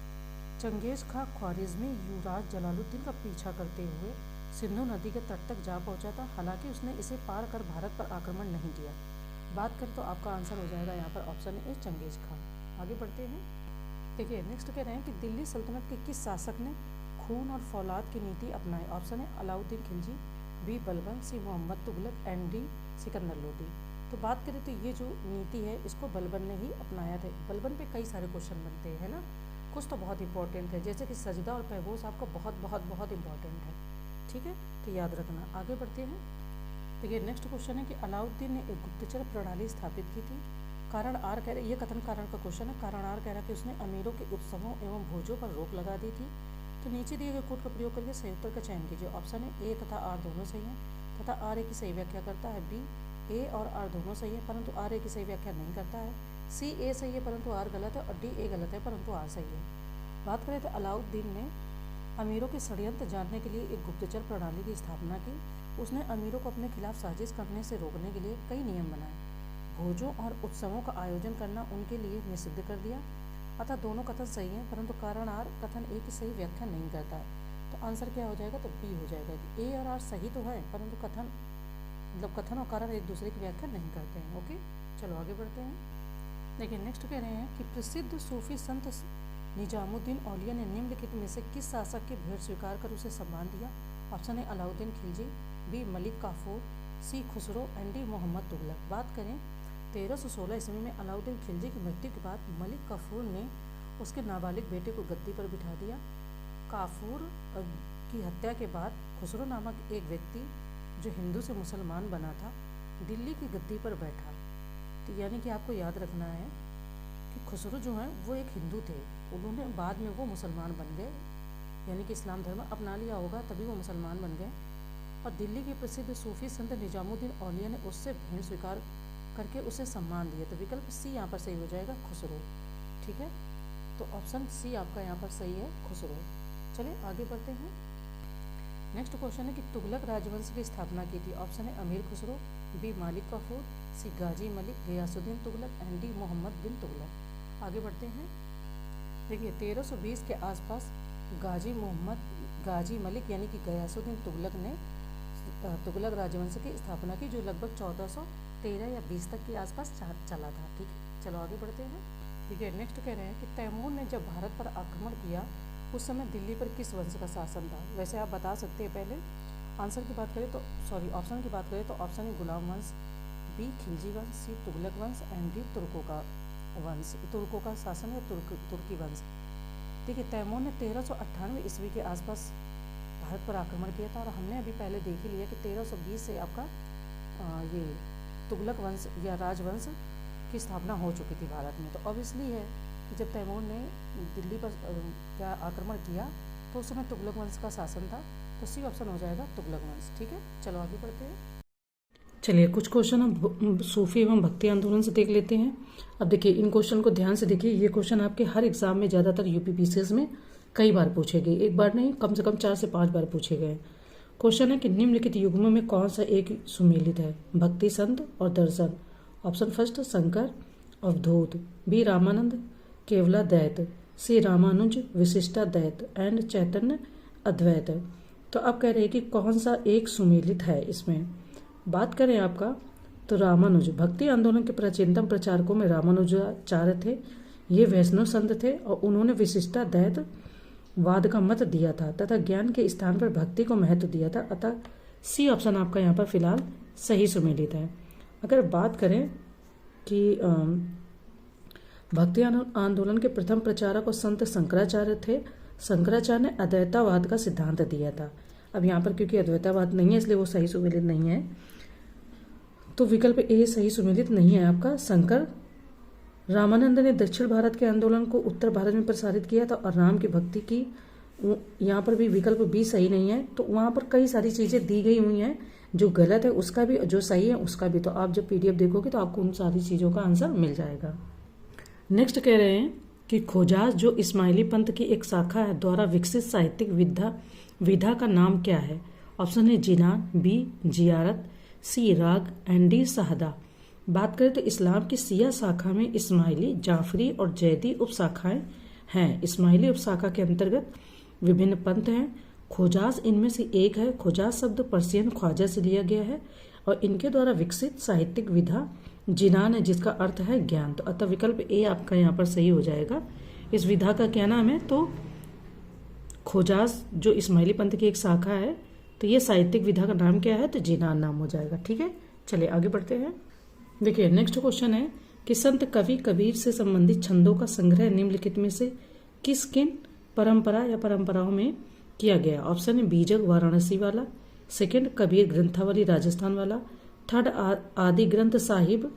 चंगेज खां ख्वारिज़मी युवराज जलालुद्दीन का पीछा करते हुए सिंधु नदी के तट तक जा पहुंचा था, हालांकि उसने इसे पार कर भारत पर आक्रमण नहीं किया। बात करें तो आपका आंसर हो जाएगा यहाँ पर ऑप्शन ए चंगेज खां। आगे बढ़ते हैं। देखिए नेक्स्ट कह रहे हैं कि दिल्ली सल्तनत के किस शासक ने खून और फौलाद की नीति अपनाई। ऑप्शन है Alauddin Khilji, B Balban, C Mohammad Tughlaq, and D Sikandar Lodi. तो बात करें तो ये जो नीति है इसको बलबन ने ही अपनाया था। बलबन पे कई सारे क्वेश्चन बनते हैं, है ना। कुछ तो बहुत इंपॉर्टेंट है, जैसे कि सजदा और पैबोस आपका बहुत बहुत बहुत इंपॉर्टेंट है। ठीक है, तो याद रखना। आगे बढ़ते हैं। तो ये नेक्स्ट क्वेश्चन है कि अलाउद्दीन ने एक गुप्तचर प्रणाली स्थापित की थी। कारण आर कह रहे, ये कथन कारण का क्वेश्चन है। कारण आर कह रहा है कि उसने अमीरों के उत्सवों एवं भोजों पर रोक लगा दी थी। तो नीचे दिए गए कोड का प्रयोग करके सही उत्तर का चयन कीजिए। ऑप्शन है ए तथा आर दोनों सही हैं, तथा आर ए की सही व्याख्या करता है। बी ए और आर दोनों सही है परंतु आर ए की सही व्याख्या नहीं करता है। सी ए सही है परंतु आर गलत है, और डी ए गलत है परंतु आर सही है। बात करें तो अलाउद्दीन ने अमीरों के षड्यंत्र जानने के लिए एक गुप्तचर प्रणाली की स्थापना की। उसने अमीरों को अपने खिलाफ साजिश करने से रोकने के लिए कई नियम बनाए। भोजों और उत्सवों का आयोजन करना उनके लिए निषिद्ध कर दिया। अतः दोनों कथन सही हैं, परंतु कारण आर कथन ए की सही व्याख्या नहीं करता है। तो आंसर क्या हो जाएगा? तो बी हो जाएगा कि ए और आर सही तो है, परंतु कथन और कारण एक दूसरे की व्याख्या नहीं करते हैं। ओके, चलो आगे बढ़ते हैं। देखिए नेक्स्ट कह रहे हैं कि प्रसिद्ध सूफी संत निजामुद्दीन औलिया ने निम्नलिखित में से किस शासक की भेंट स्वीकार कर उसे सम्मान दिया? ऑप्शन है Alauddin Khilji, B Malik Kafur, C Khusro and D Mohammad Tughlaq. बात करें 1316 ईस्वी में अलाउद्दीन खिलजी की मृत्यु के बाद मलिक काफूर ने उसके नाबालिग बेटे को गद्दी पर बिठा दिया। काफूर की हत्या के बाद खुसरो नामक एक व्यक्ति जो हिंदू से मुसलमान बना था दिल्ली की गद्दी पर बैठा। तो यानी कि आपको याद रखना है कि खुसरो जो है वो एक हिंदू थे, उन्होंने बाद में वो मुसलमान बन गए, यानी कि इस्लाम धर्म अपना लिया होगा तभी वो मुसलमान बन गए। और दिल्ली के प्रसिद्ध सूफी संत निजामुद्दीन औलिया ने उससे भेंट स्वीकार करके उसे सम्मान दिया। तो विकल्प सी यहाँ पर सही हो जाएगा, खुसरो। ठीक है, तो ऑप्शन सी आपका यहाँ पर सही है, खुसरो। चलिए आगे बढ़ते हैं। नेक्स्ट क्वेश्चन है कि तुगलक राजवंश की स्थापना की थी। ऑप्शन है अमीर खुसरो, बी मालिक काफूर, सी गाजी मलिक, गयासुद्दीन तुगलक एंड डी मोहम्मद बिन तुगलक। आगे बढ़ते हैं। देखिए 1320 के आसपास गाजी मलिक यानी कि गयासुद्दीन तुगलक ने तुगलक राजवंश की स्थापना की, जो लगभग 1413 या 20 तक के आसपास चला था। ठीक है, चलो आगे बढ़ते हैं। ठीक है, नेक्स्ट कह रहे हैं कि तैमूर ने जब भारत पर आक्रमण किया उस समय दिल्ली पर किस वंश का शासन था? वैसे आप बता सकते हैं। पहले आंसर की बात करें तो ऑप्शन की बात करें तो ऑप्शन है गुलाम वंश, बी खिलजी वंश, सी तुगलक वंश एंड डी तुर्कों का वंश। तुर्कों का शासन है तुर्की वंश। देखिए तैमूर ने 1398 ईस्वी के आसपास भारत पर आक्रमण किया था और हमने अभी पहले देख ही लिया कि 1320 से आपका ये तुगलक वंश या राजवंश की स्थापना हो चुकी थी भारत में। तो ऑब्वियसली है कि जब तैमूर ने दिल्ली पर क्या आक्रमण किया तो उस समय तुगलक वंश का शासन था। तो सी ऑप्शन हो जाएगा तुगलक वंश। ठीक है, चलो आगे बढ़ते हैं। चलिए कुछ क्वेश्चन हम सूफी एवं भक्ति आंदोलन से देख लेते हैं। अब देखिए इन क्वेश्चन को ध्यान से देखिए। ये क्वेश्चन आपके हर एग्जाम में ज़्यादातर यूपीपीसीएस में कई बार पूछे गए, एक बार नहीं कम से कम 4 से 5 बार पूछे गए। क्वेश्चन है कि निम्नलिखित युग्मों में कौन सा एक सुमेलित है? भक्ति, संत और दर्शन। Option first Shankar Avadhut, B Ramanand Kevaladvaita, C Ramanuj Vishishtadvaita and Chaitanya Advaita. तो आप कह रहे हैं कि कौन सा एक सुमेलित है इसमें? बात करें आपका तो रामानुज। भक्ति आंदोलन के प्राचीनतम प्रचारकों में रामानुजाचार्य थे। ये वैष्णव संत थे और उन्होंने विशिष्टाद्वैत वाद का मत दिया था तथा ज्ञान के स्थान पर भक्ति को महत्व दिया था। अतः सी ऑप्शन आपका यहाँ पर फिलहाल सही सुमेलित है। अगर बात करें कि भक्ति आंदोलन के प्रथम प्रचारक और संत शंकराचार्य थे। शंकराचार्य ने अद्वैतावाद का सिद्धांत दिया था। अब यहाँ पर क्योंकि अद्वैतावाद नहीं है इसलिए वो सही सुमेलित नहीं है, तो विकल्प ए सही सुमेलित नहीं है आपका, शंकर। रामानंद ने दक्षिण भारत के आंदोलन को उत्तर भारत में प्रसारित किया था और राम की भक्ति की, यहाँ पर भी विकल्प बी सही नहीं है। तो वहाँ पर कई सारी चीज़ें दी गई हुई हैं, जो गलत है उसका भी, जो सही है उसका भी। तो आप जब पीडीएफ देखोगे तो आपको उन सारी चीज़ों का आंसर मिल जाएगा। नेक्स्ट कह रहे हैं कि खोजाज जो इस्माइली पंथ की एक शाखा है द्वारा विकसित साहित्यिक विधा का नाम क्या है? ऑप्शन है जिनान, बी जियारत, सी राग एंड डी सहदा। बात करें तो इस्लाम की शिया शाखा में इस्माइली, जाफरी और जैदी उपशाखाएं हैं। इस्माइली उपशाखा के अंतर्गत विभिन्न पंथ हैं। खोजाज इनमें से एक है। खोजाज शब्द पर्शियन ख्वाजा से लिया गया है और इनके द्वारा विकसित साहित्यिक विधा जिनान है, जिसका अर्थ है ज्ञान। तो अतः विकल्प ए आपका यहाँ पर सही हो जाएगा। इस विधा का क्या नाम है? तो खोजाज जो इस्माइली पंथ की एक शाखा है, तो ये साहित्यिक विधा का नाम क्या है? तो जिनान नाम हो जाएगा। ठीक है, चलिए आगे बढ़ते हैं। देखिए नेक्स्ट क्वेश्चन है कि संत कवि कबीर से संबंधित छंदों का संग्रह निम्नलिखित में से किन परंपरा या परंपराओं में किया गया? ऑप्शन है बीजक वाराणसी वाला, सेकंड कबीर ग्रंथावली राजस्थान वाला, थर्ड आदि ग्रंथ साहिब।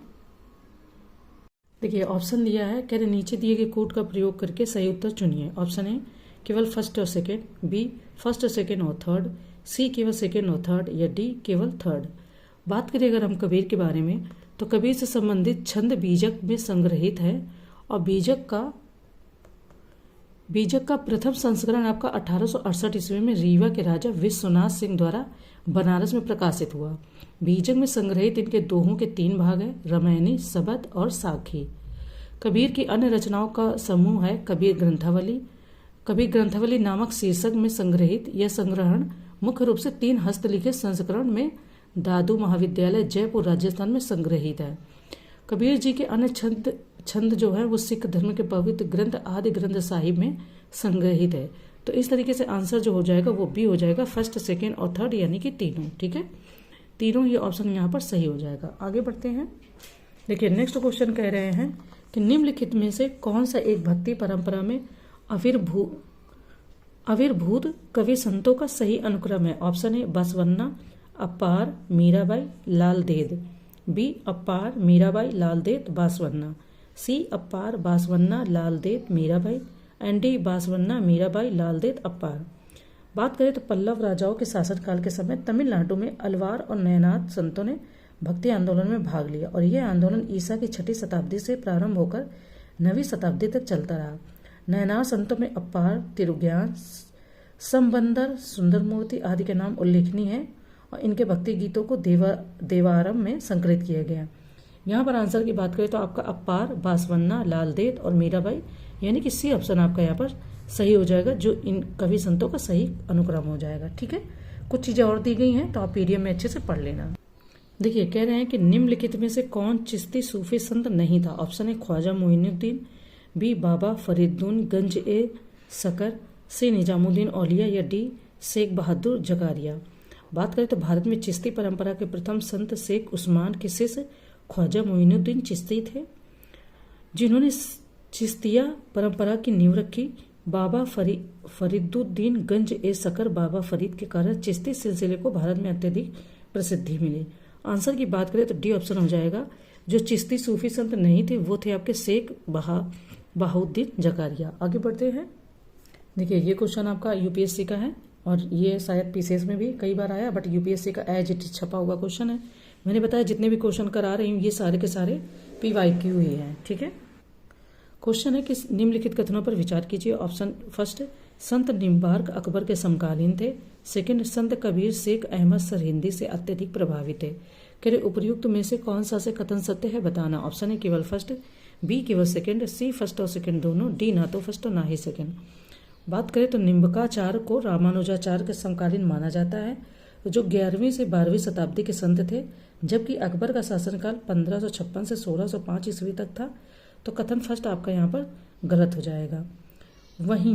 देखिए ऑप्शन दिया है, कह रहे नीचे दिए गए कोड का प्रयोग करके सही उत्तर चुनिए। ऑप्शन है केवल फर्स्ट और सेकंड, बी फर्स्ट सेकंड और थर्ड, सी केवल सेकंड और थर्ड, या डी केवल थर्ड। बात करें अगर हम कबीर के बारे में तो कबीर से संबंधित छंद बीजक में संग्रहित है और बीजक का बीजक का प्रथम संस्करण आपका 1868 ईस्वी में रीवा के राजा विश्वनाथ सिंह द्वारा बनारस में प्रकाशित हुआ। बीजक में संग्रहित इनके दोहों के 3 भाग है, रामायणी, सबद और साखी। कबीर की अन्य रचनाओं का समूह है कबीर ग्रंथावली। कबीर ग्रंथावली नामक शीर्षक में संग्रहित यह संग्रहण मुख्य रूप से 3 हस्तलिखित संस्करण में दादू महाविद्यालय जयपुर राजस्थान में संग्रहित है। कबीर जी के अन्य छंद जो है वो सिख धर्म के पवित्र ग्रंथ आदि ग्रंथ साहिब में संग्रहित है। तो इस तरीके से आंसर जो हो जाएगा वो बी हो जाएगा, फर्स्ट, सेकेंड और थर्ड, यानी कि तीनों। ठीक है, तीनों ये ऑप्शन यहाँ पर सही हो जाएगा। आगे बढ़ते हैं। देखिए नेक्स्ट क्वेश्चन कह रहे हैं कि निम्नलिखित में से कौन सा एक भक्ति परंपरा में आविर्भूत कवि संतों का सही अनुक्रम है। ऑप्शन ए बसवन्ना, अपार, मीराबाई, लाल देद। बी अपार, मीराबाई, लाल देद, बासवन्ना। सी अपार, बासवन्ना, लाल देद, मीराबाई। एंड डी बासवन्ना, मीराबाई, लाल देद, अपार। बात करें तो पल्लव राजाओं के शासनकाल के समय तमिलनाडु में अलवार और नयनाथ संतों ने भक्ति आंदोलन में भाग लिया और यह आंदोलन ईसा की 6वीं शताब्दी से प्रारंभ होकर 9वीं शताब्दी तक चलता रहा। नयनार संतों में अपार, तिरुज्ञान, संबंदर, सुंदरमूर्ति आदि के नाम उल्लेखनीय है और इनके भक्ति गीतों को देवारम में संकलित किया गया। यहाँ पर आंसर की बात करें तो आपका अपार, बासवन्ना, लाल देद और मीराबाई, यानी कि सी ऑप्शन आपका यहाँ पर सही हो जाएगा, जो इन कवि संतों का सही अनुक्रम हो जाएगा। ठीक है, कुछ चीजें और दी गई हैं तो आप पीडीएफ में अच्छे से पढ़ लेना। देखिए कह रहे हैं कि निम्नलिखित में से कौन चिश्ती सूफी संत नहीं था। Option A Khwaja Moinuddin, B Baba Fariduddin Ganj e Shakar, C Nizamuddin Auliya या डी शेख बहादुर जकारिया। बात करें तो भारत में चिश्ती परंपरा के प्रथम संत शेख उस्मान के शिष्य ख्वाजा मोइनुद्दीन चिश्ती थे, जिन्होंने चिश्तिया परंपरा की नींव रखी। बाबा फरीदुद्दीन गंज ए सकर बाबा फरीद के कारण चिश्ती सिलसिले को भारत में अत्यधिक प्रसिद्धि मिली। आंसर की बात करें तो डी ऑप्शन हो जाएगा। जो चिश्ती सूफी संत नहीं थे वो थे आपके शेख बहाउद्दीन जकारिया। आगे बढ़ते हैं। देखिए ये क्वेश्चन आपका यूपीएससी का है और ये शायद पीसीएस में भी कई बार आया, बट यूपीएससी का एज इट छपा हुआ क्वेश्चन है। मैंने बताया जितने भी क्वेश्चन करा रही हूँ ये सारे के सारे PYQ ही हैं। ठीक है, क्वेश्चन है कि निम्नलिखित कथनों पर विचार कीजिए। ऑप्शन फर्स्ट, संत निम्बार्क अकबर के समकालीन थे। सेकंड, संत कबीर शेख अहमद सरहिंदी से अत्यधिक प्रभावित थे। कह रहे उपयुक्त में से कौन सा से कथन सत्य है बताना। ऑप्शन है केवल फर्स्ट, बी केवल सेकंड, सी फर्स्ट और सेकंड दोनों, डी ना तो फर्स्ट और ना ही सेकंड। बात करें तो निम्बकाचार्य को रामानुजाचार्य के समकालीन माना जाता है, जो 11वीं से 12वीं शताब्दी के संत थे, जबकि अकबर का शासनकाल 1556 से 1605 ईस्वी तक था। तो कथन फर्स्ट आपका यहाँ पर गलत हो जाएगा। वहीं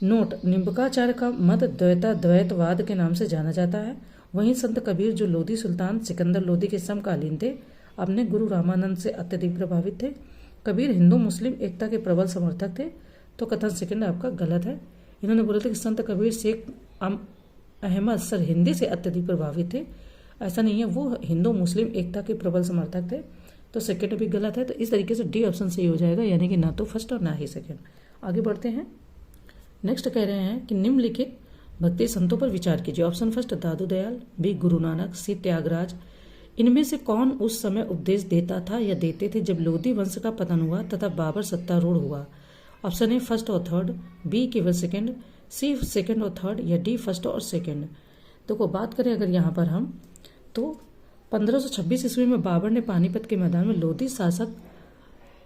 नोट, निम्बकाचार्य का मत द्वैतवाद के नाम से जाना जाता है। वहीं संत कबीर जो लोधी सुल्तान सिकंदर लोधी के समकालीन थे, अपने गुरु रामानंद से अत्यधिक प्रभावित थे। कबीर हिंदू मुस्लिम एकता के प्रबल समर्थक थे। तो कथन सेकंड आपका गलत है। इन्होंने बोला था कि संत कबीर शेख अहमद सरहिंदी से अत्यधिक प्रभावित थे। ऐसा नहीं है, वो हिंदू मुस्लिम एकता के प्रबल समर्थक थे। तो सेकंड भी गलत है। तो इस तरीके से डी ऑप्शन सही हो जाएगा, यानी कि ना तो फर्स्ट और ना ही सेकंड। आगे बढ़ते हैं। नेक्स्ट कह रहे हैं कि निम्नलिखित भक्ति संतों पर विचार कीजिए। ऑप्शन फर्स्ट दादू दयाल, बी गुरु नानक, सी त्यागराज। इनमें से कौन उस समय उपदेश देता था या देते थे जब लोधी वंश का पतन हुआ तथा बाबर सत्तारूढ़ हुआ। ऑप्शन ए फर्स्ट और थर्ड, बी केवल सेकंड, सी सेकंड और थर्ड या डी फर्स्ट और सेकंड। देखो बात करें अगर यहाँ पर हम तो 1526 ईस्वी में बाबर ने पानीपत के मैदान में लोधी शासक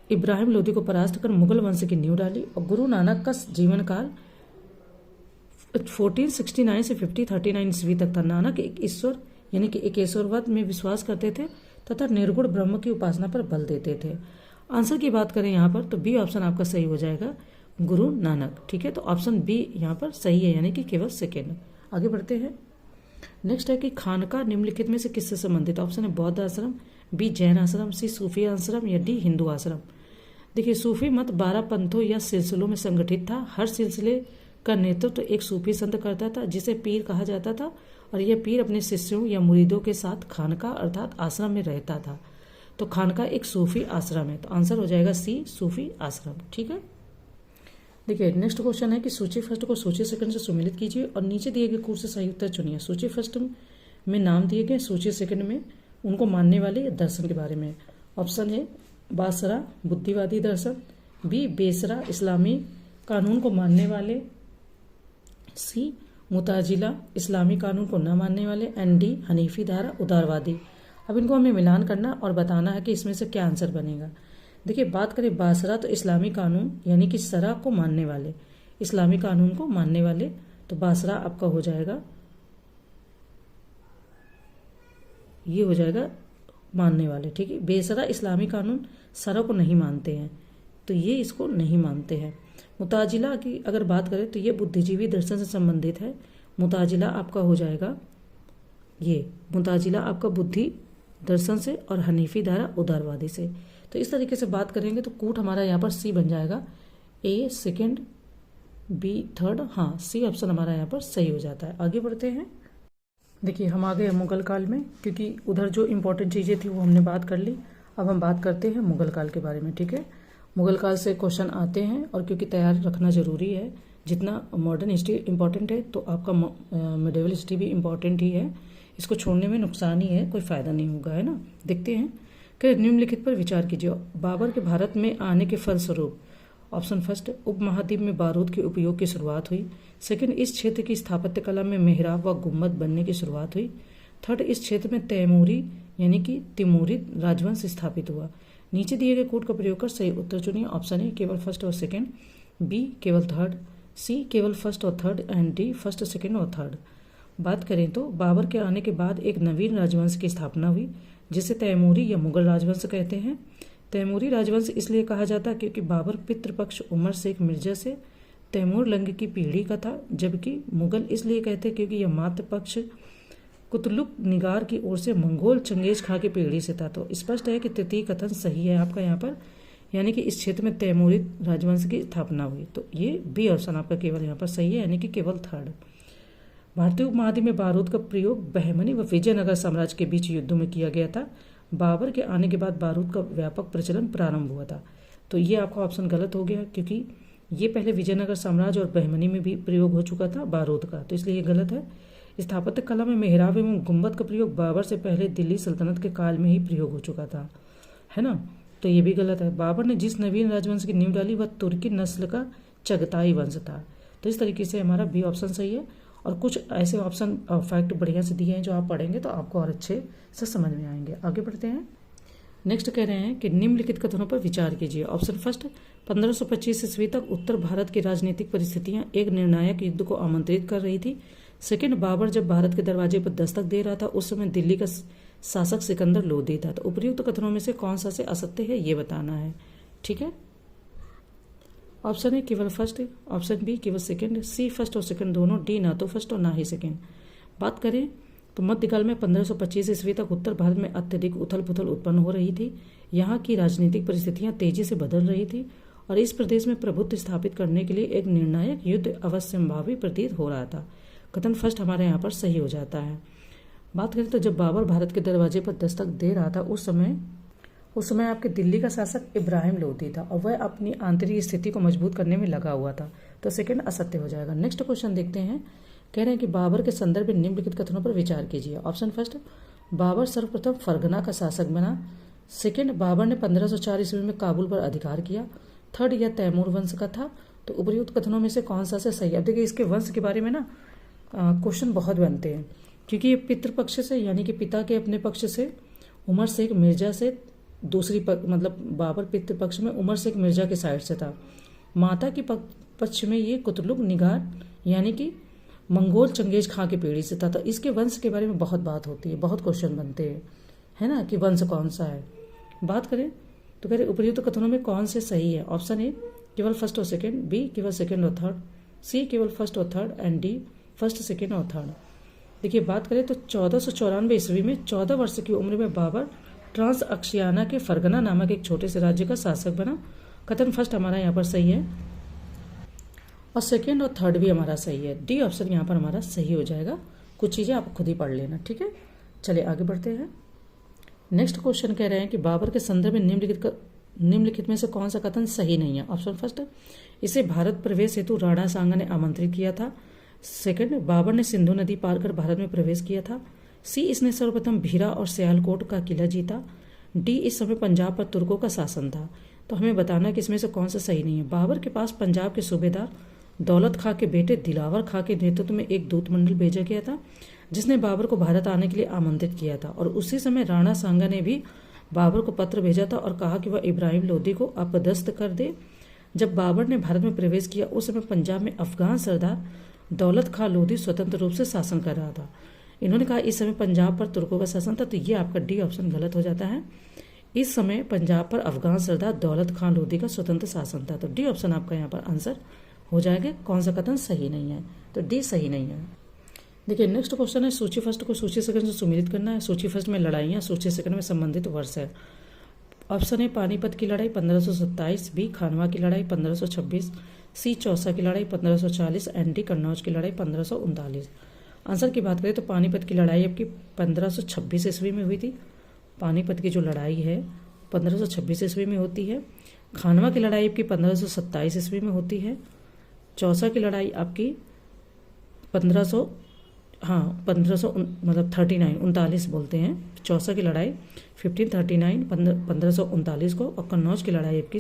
इब्राहिम लोधी को परास्त कर मुगल वंश की नींव डाली और गुरु नानक का जीवन काल 1469 से 1539 ईस्वी तक था। नानक एक ईश्वर यानी कि एक ईश्वरवाद में विश्वास करते थे तथा निर्गुण ब्रह्म की उपासना पर बल देते थे। आंसर की बात करें यहाँ पर तो बी ऑप्शन आपका सही हो जाएगा, गुरु नानक। ठीक है, तो ऑप्शन बी यहाँ पर सही है, यानी कि केवल सेकेंड। आगे बढ़ते हैं। नेक्स्ट है कि खानका निम्नलिखित में से किससे संबंधित। ऑप्शन है बौद्ध आश्रम, बी जैन आश्रम, सी सूफी आश्रम या डी हिंदू आश्रम। देखिए सूफी मत 12 पंथों या सिलसिलों में संगठित था। हर सिलसिले का नेतृत्व एक सूफी संत करता था जिसे पीर कहा जाता था और यह पीर अपने शिष्यों या मुरीदों के साथ खानका अर्थात आश्रम में रहता था। तो खानका एक सूफी आश्रम है। तो आंसर हो जाएगा सी सूफी आश्रम। ठीक है, देखिए नेक्स्ट क्वेश्चन है कि सूची फर्स्ट को सूची सेकंड से सुमेलित कीजिए और नीचे दिए गए कूट से सही उत्तर चुनिए। सूची फर्स्ट में नाम दिए गए, सूची सेकंड में उनको मानने वाले दर्शन के बारे में। ऑप्शन है बासरा बुद्धिवादी दर्शन, बी बेसरा इस्लामी कानून को मानने वाले, सी मुताजिला इस्लामी कानून को न मानने वाले, एंड डी हनीफी धारा उदारवादी। अब इनको हमें मिलान करना और बताना है कि इसमें से क्या आंसर बनेगा। देखिए, बात करें बासरा तो इस्लामी कानून यानी कि शरा को मानने वाले, इस्लामी कानून को मानने वाले, तो बासरा आपका हो जाएगा, ये हो जाएगा मानने वाले। ठीक है, बेसरा इस्लामी कानून शरा को नहीं मानते हैं, तो ये इसको नहीं मानते हैं। मुताजिला की अगर बात करें तो ये बुद्धिजीवी दर्शन से संबंधित है। मुताजिला आपका हो जाएगा, ये मुताजिला आपका बुद्धि दर्शन से और हनीफी धारा उदारवादी से। तो इस तरीके से बात करेंगे तो कूट हमारा यहाँ पर सी बन जाएगा, ए सेकंड, बी थर्ड, हाँ सी ऑप्शन हमारा यहाँ पर सही हो जाता है। आगे बढ़ते हैं। देखिए, हम आ गए मुगल काल में, क्योंकि उधर जो इंपॉर्टेंट चीज़ें थी वो हमने बात कर ली। अब हम बात करते हैं मुगल काल के बारे में। ठीक है, मुगल काल से क्वेश्चन आते हैं और क्योंकि तैयार रखना जरूरी है, जितना मॉडर्न हिस्ट्री इंपॉर्टेंट है तो आपका मिडिवल हिस्ट्री भी इंपॉर्टेंट ही है। इसको छोड़ने में नुकसान ही है, कोई फायदा नहीं होगा, है ना। देखते हैं कि निम्नलिखित पर विचार कीजिए। बाबर के भारत में आने के फलस्वरूप, ऑप्शन फर्स्ट, उपमहाद्वीप में बारूद के उपयोग की शुरुआत हुई। सेकंड, इस क्षेत्र की स्थापत्य कला में मेहराब व गुम्बद बनने की शुरुआत हुई। थर्ड, इस क्षेत्र में तैमूरी यानी कि तिमूरिद राजवंश स्थापित हुआ। नीचे दिए गए कोड का प्रयोग कर सही उत्तर चुनिए। ऑप्शन ए केवल फर्स्ट और सेकंड, बी केवल थर्ड, सी केवल फर्स्ट और third, and D first, second और थर्ड। बात करें तो बाबर के आने के बाद एक नवीन राजवंश की स्थापना हुई जिसे तैमूरी या मुगल राजवंश कहते हैं। तैमूरी राजवंश इसलिए कहा जाता है क्योंकि बाबर पितृपक्ष उमर शेख मिर्जा से तैमूर लंग की पीढ़ी का था, जबकि मुगल इसलिए कहते हैं क्योंकि यह मातृपक्ष कुतलुक निगार की ओर से मंगोल चंगेज खां की पीढ़ी से था। तो स्पष्ट है कि तृतीय कथन सही है आपका यहाँ पर, यानी कि इस क्षेत्र में तैमूरी राजवंश की स्थापना हुई। तो ये बी ऑप्शन आपका केवल यहाँ पर सही है, यानी कि केवल थर्ड। भारतीय उपमहाद्वीप में बारूद का प्रयोग बहमनी व विजयनगर साम्राज्य के बीच युद्धों में किया गया था। बाबर के आने के बाद बारूद का व्यापक प्रचलन प्रारंभ हुआ था। तो ये आपका ऑप्शन गलत हो गया, क्योंकि ये पहले विजयनगर साम्राज्य और बहमनी में भी प्रयोग हो चुका था बारूद का, तो इसलिए ये गलत है। स्थापत्य कला में मेहराब एवं गुंबद का प्रयोग बाबर से पहले दिल्ली सल्तनत के काल में ही प्रयोग हो चुका था, है ना। तो ये भी गलत है। बाबर ने जिस नवीन राजवंश की नींव डाली वह तुर्की नस्ल का चगताई वंश था। तो इस तरीके से हमारा बी ऑप्शन सही है। और कुछ ऐसे ऑप्शन फैक्ट बढ़िया से दिए हैं जो आप पढ़ेंगे तो आपको और अच्छे से समझ में आएंगे। आगे बढ़ते हैं। नेक्स्ट कह रहे हैं कि निम्नलिखित कथनों पर विचार कीजिए। ऑप्शन फर्स्ट, 1525 ईस्वी तक उत्तर भारत की राजनीतिक परिस्थितियां एक निर्णायक युद्ध को आमंत्रित कर रही थी। सेकंड, बाबर जब भारत के दरवाजे पर दस्तक दे रहा था उस समय दिल्ली का शासक सिकंदर लोदी था। तो उपर्युक्त कथनों में से कौन सा से असत्य है ये बताना है। ठीक है, ऑप्शन ए केवल फर्स्ट, ऑप्शन बी केवल सेकंड, सी फर्स्ट और सेकंड दोनों, डी ना तो फर्स्ट और ना ही सेकंड। बात करें तो मध्यकाल में 1525 ईस्वी तक उत्तर भारत में अत्यधिक उथल पुथल उत्पन्न हो रही थी। यहाँ की राजनीतिक परिस्थितियां तेजी से बदल रही थी और इस प्रदेश में प्रभुत्व स्थापित करने के लिए एक निर्णायक युद्ध अवश्यंभावी प्रतीत हो रहा था। कथन फर्स्ट हमारे यहाँ पर सही हो जाता है। बात करें तो जब बाबर भारत के दरवाजे पर दस्तक दे रहा था उस समय आपके दिल्ली का शासक इब्राहिम लोदी था और वह अपनी आंतरिक स्थिति को मजबूत करने में लगा हुआ था। तो सेकंड असत्य हो जाएगा। नेक्स्ट क्वेश्चन देखते हैं। कह रहे हैं कि बाबर के संदर्भ में निम्नलिखित कथनों पर विचार कीजिए। ऑप्शन फर्स्ट, बाबर सर्वप्रथम फरगना का शासक बना। सेकंड, बाबर ने 1504 ईस्वी में काबुल पर अधिकार किया। थर्ड, यह तैमूर वंश का था। तो उपर्युक्त कथनों में से कौन सा से सही है। अब देखिए, इसके वंश के बारे में ना क्वेश्चन बहुत बनते हैं, क्योंकि ये पितृपक्ष से यानी कि पिता के अपने पक्ष से उमर शेख मिर्जा से दूसरी मतलब बाबर पितृपक्ष में उमर शेख मिर्जा के साइड से था। माता की पक्ष में ये कुतलुक निगार यानी कि मंगोल चंगेज खां की पीढ़ी से था। तो इसके वंश के बारे में बहुत बात होती है, बहुत क्वेश्चन बनते हैं, है ना, कि वंश कौन सा है। बात करें तो कह रहे उपर्युक्त कथनों में कौन से सही है। ऑप्शन ए केवल फर्स्ट और सेकंड, बी केवल सेकंड और थर्ड, सी केवल फर्स्ट और third, and D first, second और थर्ड। देखिए, बात करें तो 1494 ईस्वी में 14 वर्ष की उम्र में बाबर ट्रांस अक्शियाना के फरगना नामक एक छोटे से राज्य का शासक बना। कथन फर्स्ट हमारा यहाँ पर सही है और सेकंड और थर्ड भी हमारा सही है। डी ऑप्शन यहाँ पर हमारा सही हो जाएगा। कुछ चीज़ें आप खुद ही पढ़ लेना, ठीक है। चलिए आगे बढ़ते हैं। नेक्स्ट क्वेश्चन कह रहे हैं कि बाबर के संदर्भ में निम्नलिखित में से कौन सा कथन सही नहीं है। ऑप्शन फर्स्ट, इसे भारत प्रवेश हेतु राणा सांगा ने आमंत्रित किया था। सेकंड, बाबर ने सिंधु नदी पार कर भारत में प्रवेश किया था। सी, इसने सर्वप्रथम भीरा और सियालकोट का किला जीता। डी, इस समय पंजाब पर तुर्कों का शासन था। तो हमें बताना कि इसमें से कौन सा सही नहीं है। बाबर के पास पंजाब के सूबेदार दौलत खां के बेटे दिलावर खां के नेतृत्व में एक दूत मंडल भेजा गया था, जिसने बाबर को भारत आने के लिए आमंत्रित किया था। और उसी समय राणा सांगा ने भी बाबर को पत्र भेजा था और कहा कि वह इब्राहिम लोदी को अपदस्थ कर दे। जब बाबर ने भारत में प्रवेश किया उस समय पंजाब में अफगान सरदार दौलत खां लोदी स्वतंत्र रूप से शासन कर रहा था। इन्होंने कहा इस समय पंजाब पर तुर्कों का शासन था, तो ये आपका डी ऑप्शन गलत हो जाता है। इस समय पंजाब पर अफगान सरदार दौलत खां लोदी का स्वतंत्र शासन था, तो डी ऑप्शन आपका यहाँ पर आंसर हो जाएगा। कौन सा कथन सही नहीं है, तो डी सही नहीं है। देखिए नेक्स्ट क्वेश्चन है, सूची फर्स्ट को सूची सेकंड से सुमेलित करना है। सूची फर्स्ट में लड़ाइयाँ, सूची सेकंड में संबंधित वर्ष है। ऑप्शन ए पानीपत की लड़ाई 1527, बी खानवा की लड़ाई 1526, सी चौसा की लड़ाई 1540, एंड डी कन्नौज की लड़ाई 1539। आंसर की बात करें तो पानीपत की लड़ाई आपकी 1526 ईस्वी में हुई थी। पानीपत की जो लड़ाई है 1526 ईस्वी में होती है। खानवा की लड़ाई आपकी 1527 ईस्वी में होती है। चौसा की लड़ाई आपकी 1500 मतलब 39 बोलते हैं। चौसा की लड़ाई 1539 1539 को, और कन्नौज की लड़ाई आपकी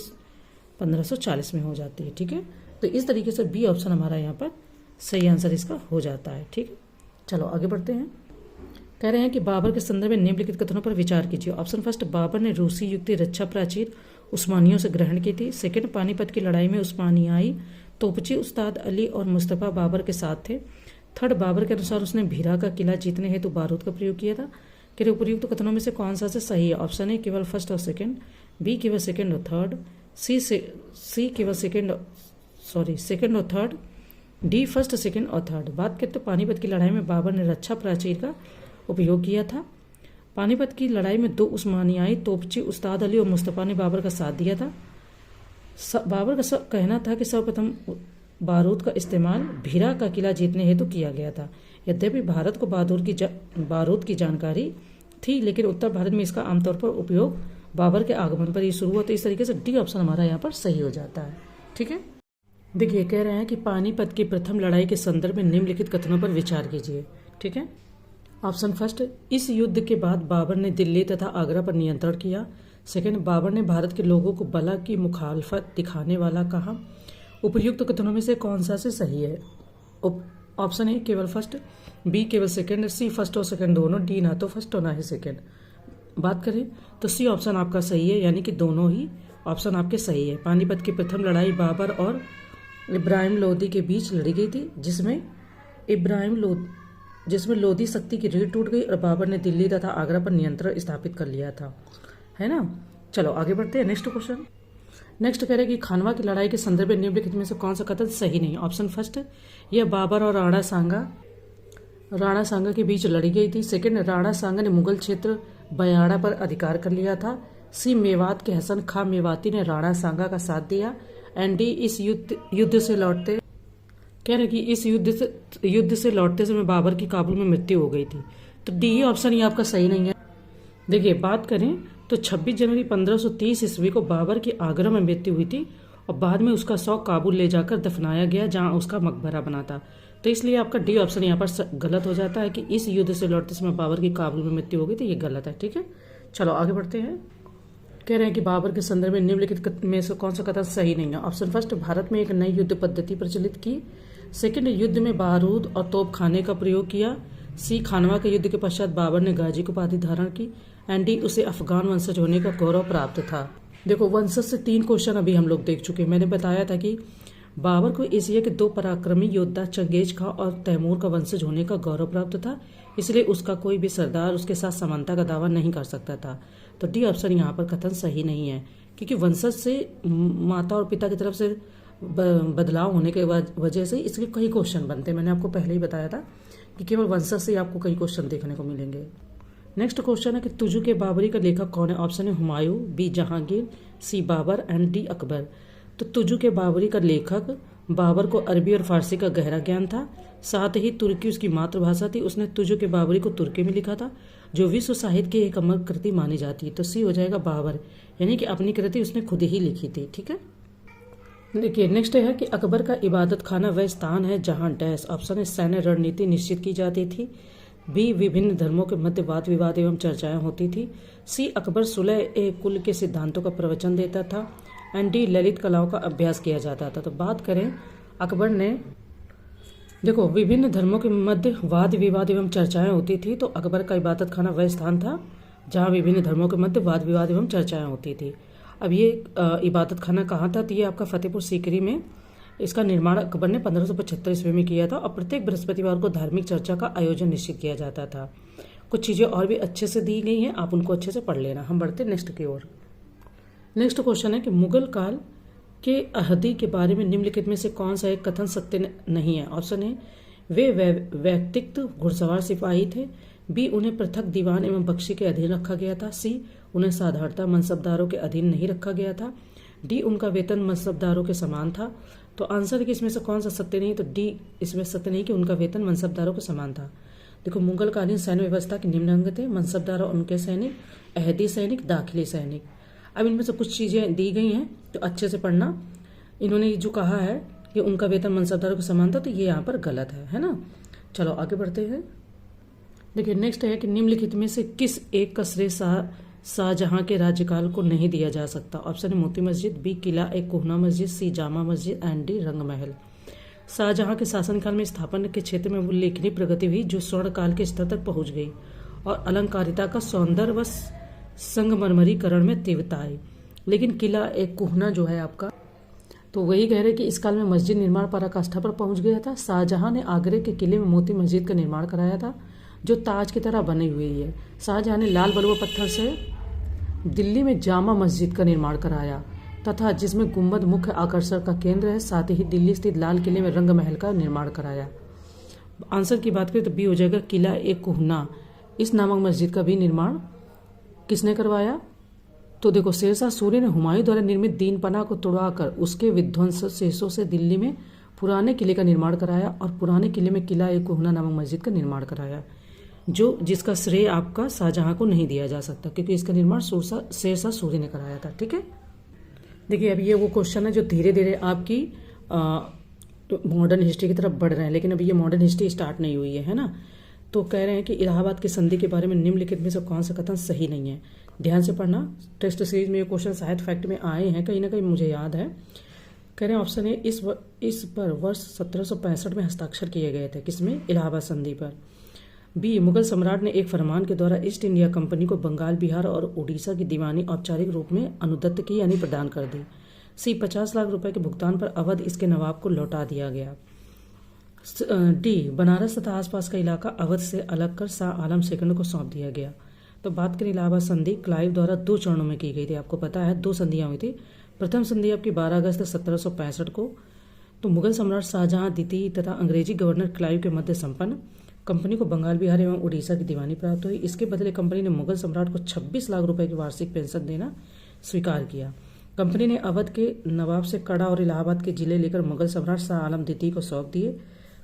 1540 में हो जाती है। ठीक है, तो इस तरीके से बी ऑप्शन हमारा यहाँ पर सही आंसर इसका हो जाता है। ठीक है, चलो आगे बढ़ते हैं। कह रहे हैं कि बाबर के संदर्भ में निम्नलिखित कथनों पर विचार कीजिए। ऑप्शन फर्स्ट, बाबर ने रूसी युक्ति रक्षा प्राचीर उस्मानियों से ग्रहण की थी। सेकंड, पानीपत की लड़ाई में उस्मानियाई तोपची उस्ताद अली और मुस्तफ़ा बाबर के साथ थे। थर्ड, बाबर के अनुसार उसने भीरा का किला जीतने हेतु बारूद का प्रयोग किया था। कि उपयुक्त कथनों में से कौन सा से सही है? ऑप्शन ए केवल फर्स्ट और सेकंड, बी केवल सेकंड और थर्ड, सी केवल सेकंड और थर्ड, डी फर्स्ट सेकंड और थर्ड। बात करते तो पानीपत की लड़ाई में बाबर ने रक्षा प्राचीर का उपयोग किया था। पानीपत की लड़ाई में 2 उस्मानियाई तोपची उस्ताद अली और मुस्तफ़ा ने बाबर का साथ दिया था। बाबर का कहना था कि सर्वप्रथम बारूद का इस्तेमाल भीरा का किला जीतने हेतु किया गया था। यद्यपि भारत को बारूद की जानकारी थी, लेकिन उत्तर भारत में इसका आमतौर पर उपयोग बाबर के आगमन पर ही शुरू हुआ। तो इस तरीके से डी ऑप्शन हमारा यहाँ पर सही हो जाता है। ठीक है, देखिए कह रहे हैं कि पानीपत की प्रथम लड़ाई के संदर्भ में निम्नलिखित कथनों पर विचार कीजिए। ठीक है, ऑप्शन फर्स्ट, इस युद्ध के बाद बाबर ने दिल्ली तथा आगरा पर नियंत्रण किया। सेकंड, बाबर ने भारत के लोगों को बला की मुखालफत दिखाने वाला कहा। उपयुक्त कथनों में से कौन सा से सही है? ऑप्शन ए केवल फर्स्ट, बी केवल सेकंड, सी फर्स्ट और सेकंड दोनों, डी ना तो फर्स्ट और ना ही सेकंड। बात करें तो सी ऑप्शन आपका सही है, यानी कि दोनों ही ऑप्शन आपके सही है। पानीपत की प्रथम लड़ाई बाबर और इब्राहिम लोदी के बीच लड़ी गई थी, जिसमें लोदी शक्ति की रीढ़ टूट गई और बाबर ने दिल्ली तथा आगरा पर नियंत्रण स्थापित कर लिया था, है ना। चलो आगे बढ़ते हैं। नेक्स्ट क्वेश्चन, नेक्स्ट कह रहे हैं कि खानवा की लड़ाई के संदर्भ में निम्नलिखित में से कौन सा कथन सही नहीं है? ऑप्शन फर्स्ट, यह बाबर और राणा सांगा के बीच लड़ी गई थी। सेकंड, राणा सांगा ने मुगल क्षेत्र बयाड़ा पर अधिकार कर लिया था। सी, मेवात के हसन खां मेवाती ने राणा सांगा का साथ दिया। एंड डी, इस युद्ध से लौटते कह रहे कि इस युद्ध से लौटते समय बाबर की काबुल में मृत्यु हो गई थी। तो डी ऑप्शन ये आपका सही नहीं है। देखिए बात करें तो 26 जनवरी 1530 ईस्वी को बाबर की आगरा में मृत्यु हुई थी और बाद में उसका शव काबुल ले जाकर दफनाया गया, जहां उसका मकबरा बना था। तो इसलिए आपका डी ऑप्शन यहाँ पर गलत हो जाता है कि इस युद्ध से लौटते समय बाबर की काबुल में मृत्यु हो गई थी, ये गलत है। ठीक है, चलो आगे बढ़ते हैं। कह रहे हैं कि बाबर के संदर्भ में निम्नलिखित में से कौन सा कथन सही नहीं है? ऑप्शन फर्स्ट, भारत में एक नई युद्ध पद्धति प्रचलित की। सेकंड, युद्ध में बारूद और तोप खाने का प्रयोग किया। सी, खानवा के युद्ध के पश्चात बाबर ने गाजी की उपाधि धारण की। एंड डी, उसे अफगान वंशज होने का गौरव प्राप्त था। देखो वंशज से 3 क्वेश्चन अभी हम लोग देख चुके। मैंने बताया था कि बाबर को एशिया के 2 पराक्रमी योद्धा चंगेज खां और तैमूर का वंशज होने का गौरव प्राप्त था, इसलिए उसका कोई भी सरदार उसके साथ समानता का दावा नहीं कर सकता था। तो डी ऑप्शन यहाँ पर कथन सही नहीं है, क्योंकि वंशज से माता और पिता की तरफ से बदलाव होने के वजह से इसके कई क्वेश्चन बनते हैं। मैंने आपको पहले ही बताया था कि केवल वंशज से आपको कई क्वेश्चन देखने को मिलेंगे। नेक्स्ट क्वेश्चन है कि तुजु के बाबरी का लेखक कौन है? ऑप्शन है Humayun, B Jahangir, C Babur and D Akbar. तो तुजु के बाबरी का लेखक बाबर को अरबी और फारसी का गहरा ज्ञान था, साथ ही तुर्की उसकी मातृभाषा थी। उसने तुजु के बाबरी को तुर्की में लिखा था, जो विश्व साहित्य की एक अमर कृति मानी जाती है। तो सी हो जाएगा बाबर, यानी कि अपनी कृति उसने खुद ही लिखी थी। ठीक है, देखिए नेक्स्ट है कि अकबर का इबादत खाना वह स्थान है जहां डैश। ऑप्शन है सैन्य रणनीति निश्चित की जाती थी, बी विभिन्न धर्मों के मध्य वाद विवाद एवं चर्चाएं होती थी, सी अकबर सुलह ए कुल के सिद्धांतों का प्रवचन देता था, एंड डी ललित कलाओं का अभ्यास किया जाता था। तो बात करें अकबर ने, देखो विभिन्न धर्मों के मध्य वाद विवाद एवं चर्चाएं होती थी। तो अकबर का इबादत खाना वह स्थान था जहां विभिन्न धर्मों के मध्य वाद विवाद एवं चर्चाएं होती थी। अब ये इबादत खाना कहाँ था? तो ये आपका फतेहपुर सीकरी में इसका निर्माण अकबर ने 1575 ईस्वी में किया था और प्रत्येक बृहस्पतिवार को धार्मिक चर्चा का आयोजन निश्चित किया जाता था। कुछ चीज़ें और भी अच्छे से दी गई हैं, आप उनको अच्छे से पढ़ लेना। हम बढ़ते नेक्स्ट की ओर। नेक्स्ट क्वेश्चन है कि मुगल काल के अहदी के बारे में निम्नलिखित में से कौन सा एक कथन सत्य नहीं है? ऑप्शन है वे व्यक्तित्व घुड़सवार सिपाही थे, बी उन्हें पृथक दीवान एवं बख्शी के अधीन रखा गया था, सी उन्हें साधारणतः मनसबदारों के अधीन नहीं रखा गया था, डी उनका वेतन मनसबदारों के समान था। तो आंसर है कि इसमें से कौन सा सत्य नहीं? तो डी इसमें सत्य नहीं कि उनका वेतन मनसबदारों के समान था। देखो मुगलकालीन सैन्य व्यवस्था के निम्न अंग थे: मनसबदार और उनके सैनिक, अहदी सैनिक, दाखिली सैनिक। अब इनमें से कुछ चीजें दी गई हैं तो अच्छे से पढ़ना। इन्होंने जो कहा है कि उनका वेतन मनसबदारों के समान था, तो ये यहाँ पर गलत है ना। चलो आगे बढ़ते हैं। देखिए नेक्स्ट है कि निम्नलिखित में से किस एक का श्रेय शाहजहां के राज्यकाल को नहीं दिया जा सकता? ऑप्शन है मोती मस्जिद, बी किला एक कोहना मस्जिद, सी जामा मस्जिद एंड डी रंग महल। शाहजहां के शासनकाल में स्थापना के क्षेत्र में उल्लेखनीय प्रगति हुई जो स्वर्ण काल के स्तर तक पहुंच गई और अलंकारिता का सौंदर्य व संगमरमरीकरण में तीव्रता आई। लेकिन किला एक कोहना जो है आपका, तो वही कह रहे कि इस काल में मस्जिद निर्माण पराकाष्ठा पर पहुंच गया था। शाहजहां ने आगरे के किले में मोती मस्जिद का निर्माण कराया था जो ताज की तरह बनी हुई है। शाहजहां ने लाल बलुआ पत्थर से दिल्ली में जामा मस्जिद का निर्माण कराया तथा जिसमें गुम्बद मुख्य आकर्षण का केंद्र है। साथ ही दिल्ली स्थित लाल किले में रंग महल का निर्माण कराया। आंसर की बात करें तो बी हो जाएगा किला एक कोहना। इस नामक मस्जिद का भी निर्माण किसने करवाया? तो देखो शेरशाह सूरी ने हुमायूं द्वारा निर्मित दीन पनाह को तोड़वाकर उसके विध्वंस शेषों से दिल्ली में पुराने किले का निर्माण कराया और पुराने किले में किला एक कोहना नामक मस्जिद का निर्माण कराया, जो जिसका श्रेय आपका शाहजहां को नहीं दिया जा सकता क्योंकि इसका निर्माण शेरशाह सूरी ने कराया था। ठीक है, देखिए अब ये वो क्वेश्चन है जो धीरे धीरे आपकी मॉडर्न हिस्ट्री की तरफ बढ़ रहे हैं, लेकिन अभी ये मॉडर्न हिस्ट्री स्टार्ट नहीं हुई है ना। तो कह रहे हैं कि इलाहाबाद की संधि के बारे में निम्नलिखित में से कौन सा कथन सही नहीं है? ध्यान से पढ़ना। टेस्ट सीरीज में ये क्वेश्चन शायद फैक्ट में आए हैं, कहीं ना कहीं मुझे याद है। कह रहे हैं ऑप्शन है इस पर वर्ष 1765 में हस्ताक्षर किए गए थे। किसमें? इलाहाबाद संधि पर। बी मुगल सम्राट ने एक फरमान के द्वारा ईस्ट इंडिया कंपनी को बंगाल, बिहार और उड़ीसा की दीवानी औपचारिक रूप में अनुदत्त की यानी प्रदान कर दी। सी 50 लाख रुपए के भुगतान पर अवध इसके नवाब को लौटा दिया गया। डी बनारस तथा आसपास का इलाका अवध से अलग कर शाह आलम सेकंड को सौंप दिया गया। तो बात करें इलाहाबाद संधि, क्लाइव द्वारा 2 चरणों में की गई थी। आपको पता है 2 संधियां हुई थी। प्रथम संधि आपकी 12 अगस्त 1765 को तो मुगल सम्राट शाहजहां द्वितीय तथा अंग्रेजी गवर्नर क्लाइव के मध्य संपन्न। कंपनी को बंगाल, बिहार एवं उड़ीसा की दीवानी प्राप्त हुई। इसके बदले कंपनी ने मुगल सम्राट को 26 लाख रुपए की वार्षिक पेंशन देना स्वीकार किया। कंपनी ने अवध के नवाब से कड़ा और इलाहाबाद के जिले लेकर मुगल सम्राट शाह आलम द्वितीय को सौंप दिए।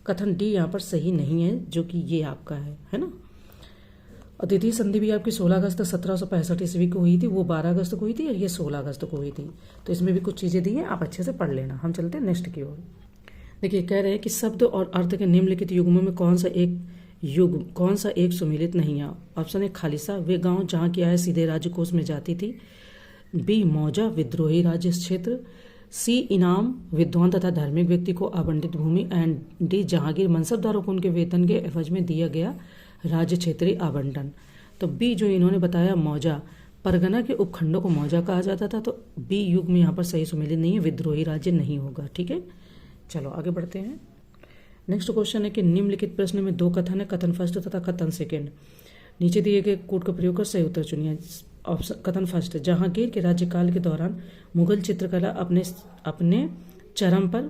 कथन डी यहाँ पर सही नहीं है, जो कि ये आपका है ना। और द्वितीय संधि भी आपकी 16 अगस्त 1765 ईस्वी को हुई थी, वो 12 अगस्त को हुई थी और ये 16 अगस्त को हुई थी। तो इसमें भी कुछ चीजें दी हैं, आप अच्छे से पढ़ लेना। हम चलते हैं नेक्स्ट की ओर। देखिए कह रहे हैं कि शब्द और अर्थ के निम्नलिखित युग्मों में कौन सा एक सुमिलित नहीं है? ऑप्शन है खालिसा, वे गांव जहां की आय सीधे राज्य कोष में जाती थी। बी मौजा, विद्रोही राज्य क्षेत्र। सी इनाम, विद्वान तथा धार्मिक व्यक्ति को आवंटित भूमि। एंड डी जहांगीर, मनसबदारों को उनके वेतन के एवज में दिया गया राज्य क्षेत्रीय आवंटन। तो बी जो इन्होंने बताया मौजा, परगना के उपखंडों को मौजा कहा जाता था। तो बी युग में यहाँ पर सही सुमिलित नहीं है, विद्रोही राज्य नहीं होगा। ठीक है, चलो आगे बढ़ते हैं। नेक्स्ट क्वेश्चन है कि निम्नलिखित प्रश्न में 2 कथन है, कथन फर्स्ट तथा कथन सेकेंड। नीचे दिए गए कोड का प्रयोग कर सही उत्तर चुनिए। ऑप्शन कथन फर्स्ट, जहांगीर के राज्यकाल के दौरान मुगल चित्रकला अपने चरम पर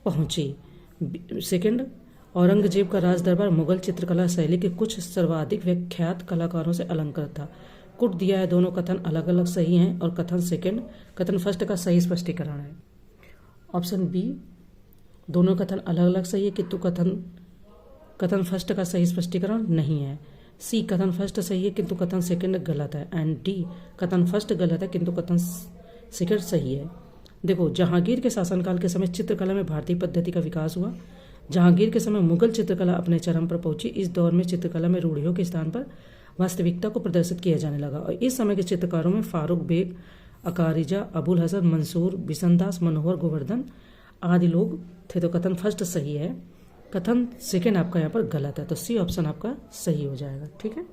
पहुंची। सेकेंड, औरंगजेब का राज दरबार मुगल चित्रकला शैली के कुछ सर्वाधिक विख्यात कलाकारों से अलंकृत था। कुट दिया है, दोनों कथन अलग अलग सही हैं और कथन सेकेंड कथन फर्स्ट का सही स्पष्टीकरण है। ऑप्शन बी दोनों कथन अलग अलग सही है किंतु कथन फर्स्ट का सही स्पष्टीकरण नहीं है। सी कथन फर्स्ट सही है किंतु कथन सेकंड गलत है। एंड डी कथन फर्स्ट गलत है किंतु कथन सेकंड सही है। देखो जहांगीर के शासनकाल के समय चित्रकला में भारतीय पद्धति का विकास हुआ। जहांगीर के समय मुगल चित्रकला अपने चरम पर पहुंची। इस दौर में चित्रकला में रूढ़ियों के स्थान पर वास्तविकता को प्रदर्शित किया जाने लगा और इस समय के चित्रकारों में फारूक बेग, अकारिजा, अबुल हसन मंसूर, बिशनदास, मनोहर गोवर्धन आदि लोग थे। तो कथन फर्स्ट सही है, कथन सेकेंड आपका यहाँ पर गलत है, तो सी ऑप्शन आपका सही हो जाएगा। ठीक है,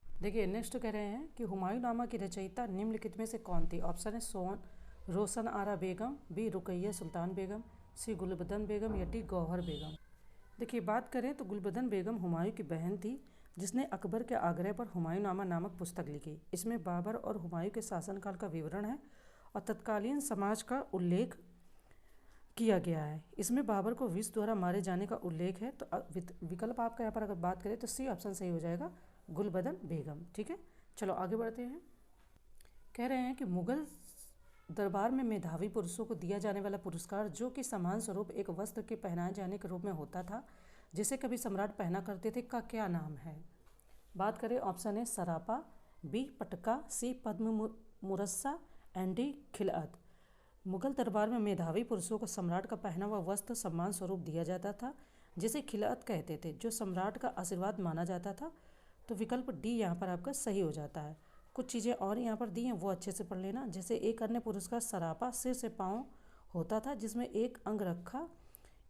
देखिए नेक्स्ट कह रहे हैं कि हुमायूंनामा की रचयिता निम्नलिखित में से कौन थी। ऑप्शन है रोशन आरा बेगम, बी रुकैया सुल्तान बेगम, सी गुलबदन बेगम या डी गौहर बेगम। देखिए बात करें तो गुलबदन बेगम हुमायूं की बहन थी जिसने अकबर के आग्रह पर हुमायूंनामा नामक पुस्तक लिखी। इसमें बाबर और हुमायूं के शासनकाल का विवरण है और तत्कालीन समाज का उल्लेख किया गया है। इसमें बाबर को विष द्वारा मारे जाने का उल्लेख है। तो विकल्प आपका यहाँ पर अगर बात करें तो सी ऑप्शन सही हो जाएगा, गुलबदन बेगम। ठीक है, चलो आगे बढ़ते हैं। कह रहे हैं कि मुगल दरबार में मेधावी पुरुषों को दिया जाने वाला पुरस्कार जो कि सम्मान स्वरूप एक वस्त्र के पहनाए जाने के रूप में होता था, जिसे कभी सम्राट पहना करते थे, का क्या नाम है। बात करें ऑप्शन है सरापा, बी पटका, सी पद्म मुरस्सा एंड डी खिलअत। मुगल दरबार में मेधावी पुरुषों को सम्राट का पहना हुआ वस्त्र सम्मान स्वरूप दिया जाता था, जिसे खिलअत कहते थे, जो सम्राट का आशीर्वाद माना जाता था। तो विकल्प डी यहाँ पर आपका सही हो जाता है। कुछ चीज़ें और यहाँ पर दी हैं वो अच्छे से पढ़ लेना। जैसे एक अन्य पुरुष का सरापा सिर से पाँव होता था, जिसमें एक अंग रखा,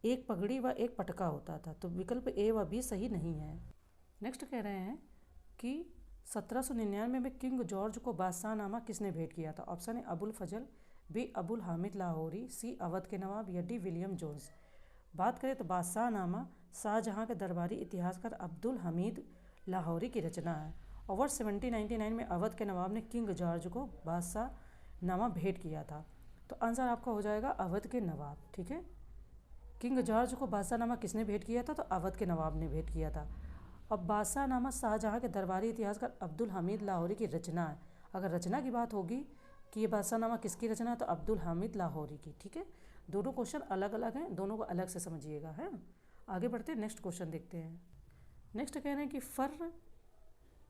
एक पगड़ी व एक पटका होता था। तो विकल्प ए व बी सही नहीं है। नेक्स्ट कह रहे हैं कि 1799 में किंग जॉर्ज को बादशाहनामा किसने भेंट किया था। ऑप्शन है अबुल फजल, बी अबुल हामिद लाहौरी, सी अवध के नवाब या डी विलियम जोन्स। बात करें तो बादशाहनामा शाहजहाँ के दरबारी इतिहासकार अब्दुल हमीद लाहौरी की रचना है और वर्ष 1799 में अवध के नवाब ने किंग जॉर्ज को बादशाहनामा भेंट किया था। तो आंसर आपका हो जाएगा अवध के नवाब। ठीक है, किंग जॉर्ज को बादशाहनामा किसने भेंट किया था, तो अवध के नवाब ने भेंट किया था। अब बादशाहनामा शाहजहाँ के दरबारी इतिहासकार अब्दुल हमीद लाहौरी की रचना है। अगर रचना की बात होगी कि ये बादशाहनामा किसकी रचना है, तो अब्दुल हमीद लाहौरी की। ठीक है, दोनों क्वेश्चन अलग अलग हैं, दोनों को अलग से समझिएगा। है, आगे बढ़ते हैं, नेक्स्ट क्वेश्चन देखते हैं। नेक्स्ट कह रहे हैं कि फर्र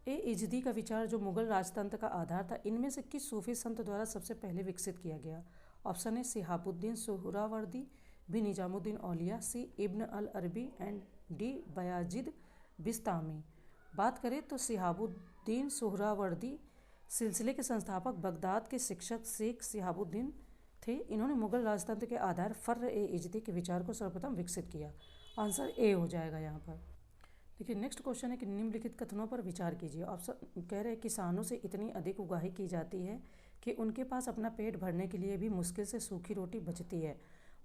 ए इजदी का विचार जो मुगल राजतंत्र का आधार था, इनमें से किस सूफी संत द्वारा सबसे पहले विकसित किया गया। ऑप्शन है सिहाबुद्दीन सुहरावर्दी, बी निजामुद्दीन औलिया, सी इब्न अल अरबी एंड डी बयाजिद बिस्तामी। बात करें तो सिहाबुद्दीन सुहरावर्दी सिलसिले के संस्थापक बगदाद के शिक्षक शेख सिहाबुद्दीन थे। इन्होंने मुगल राजतंत्र के आधार फर्र ए इजदी के विचार को सर्वप्रथम विकसित किया। आंसर ए हो जाएगा यहाँ पर। देखिए नेक्स्ट क्वेश्चन है कि निम्नलिखित कथनों पर विचार कीजिए। ऑप्शन कह रहे हैं किसानों से इतनी अधिक उगाही की जाती है कि उनके पास अपना पेट भरने के लिए भी मुश्किल से सूखी रोटी बचती है।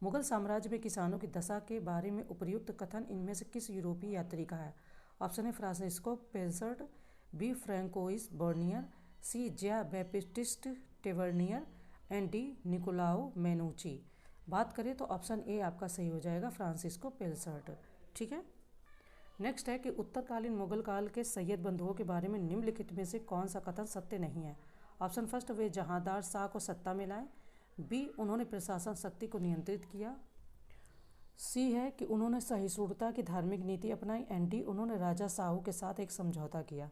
मुगल साम्राज्य में किसानों की दशा के बारे में उपर्युक्त कथन इनमें से किस यूरोपीय यात्री का है। ऑप्शन है फ्रांसिस्को पेल्सर्ट, बी फ्रैंकोइस बर्नियर, सी ज्या बैप्टिस्ट टेवर्नियर एंड डी निकोलाओ मेनूची। बात करें तो ऑप्शन ए आपका सही हो जाएगा, फ्रांसिस्को पेल्सर्ट। ठीक है, नेक्स्ट है कि उत्तरकालीन मुगल काल के सैयद बंधुओं के बारे में निम्नलिखित में से कौन सा कथन सत्य नहीं है। ऑप्शन फर्स्ट, वे जहांदार शाह को सत्ता में लाए, बी उन्होंने प्रशासन शक्ति को नियंत्रित किया, सी है कि उन्होंने सहिष्णुता की धार्मिक नीति अपनाई एंड डी उन्होंने राजा साहू के साथ एक समझौता किया।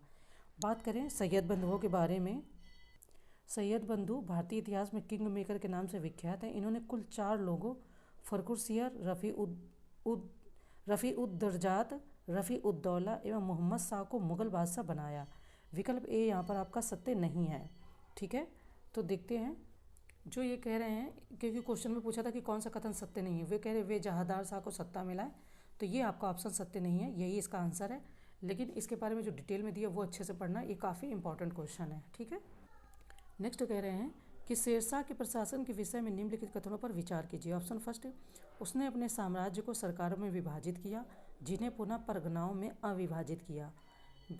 बात करें सैयद बंधुओं के बारे में, सैयद बंधु भारतीय इतिहास में किंग मेकर के नाम से विख्यात हैं। इन्होंने कुल 4 लोगों फरखुरशियर, रफ़ी उद दर्जात, रफ़ी उद दौला एवं मोहम्मद शाह को मुग़ल बादशाह बनाया। विकल्प ए यहाँ पर आपका सत्य नहीं है। ठीक है, तो देखते हैं जो ये कह रहे हैं, क्योंकि क्वेश्चन में पूछा था कि कौन सा कथन सत्य नहीं है। वे कह रहे वे जहांदार शाह को सत्ता में लाए, तो ये आपका ऑप्शन सत्य नहीं है, यही इसका आंसर है। लेकिन इसके बारे में जो डिटेल में दिया वो अच्छे से पढ़ना, ये काफ़ी इंपॉर्टेंट क्वेश्चन है। ठीक है, नेक्स्ट कह रहे हैं कि शेरशाह के प्रशासन के विषय में निम्नलिखित कथनों पर विचार कीजिए। ऑप्शन फर्स्ट, उसने अपने साम्राज्य को सरकारों में विभाजित किया, जिन्हें पुनः परगनाओं में अविभाजित किया।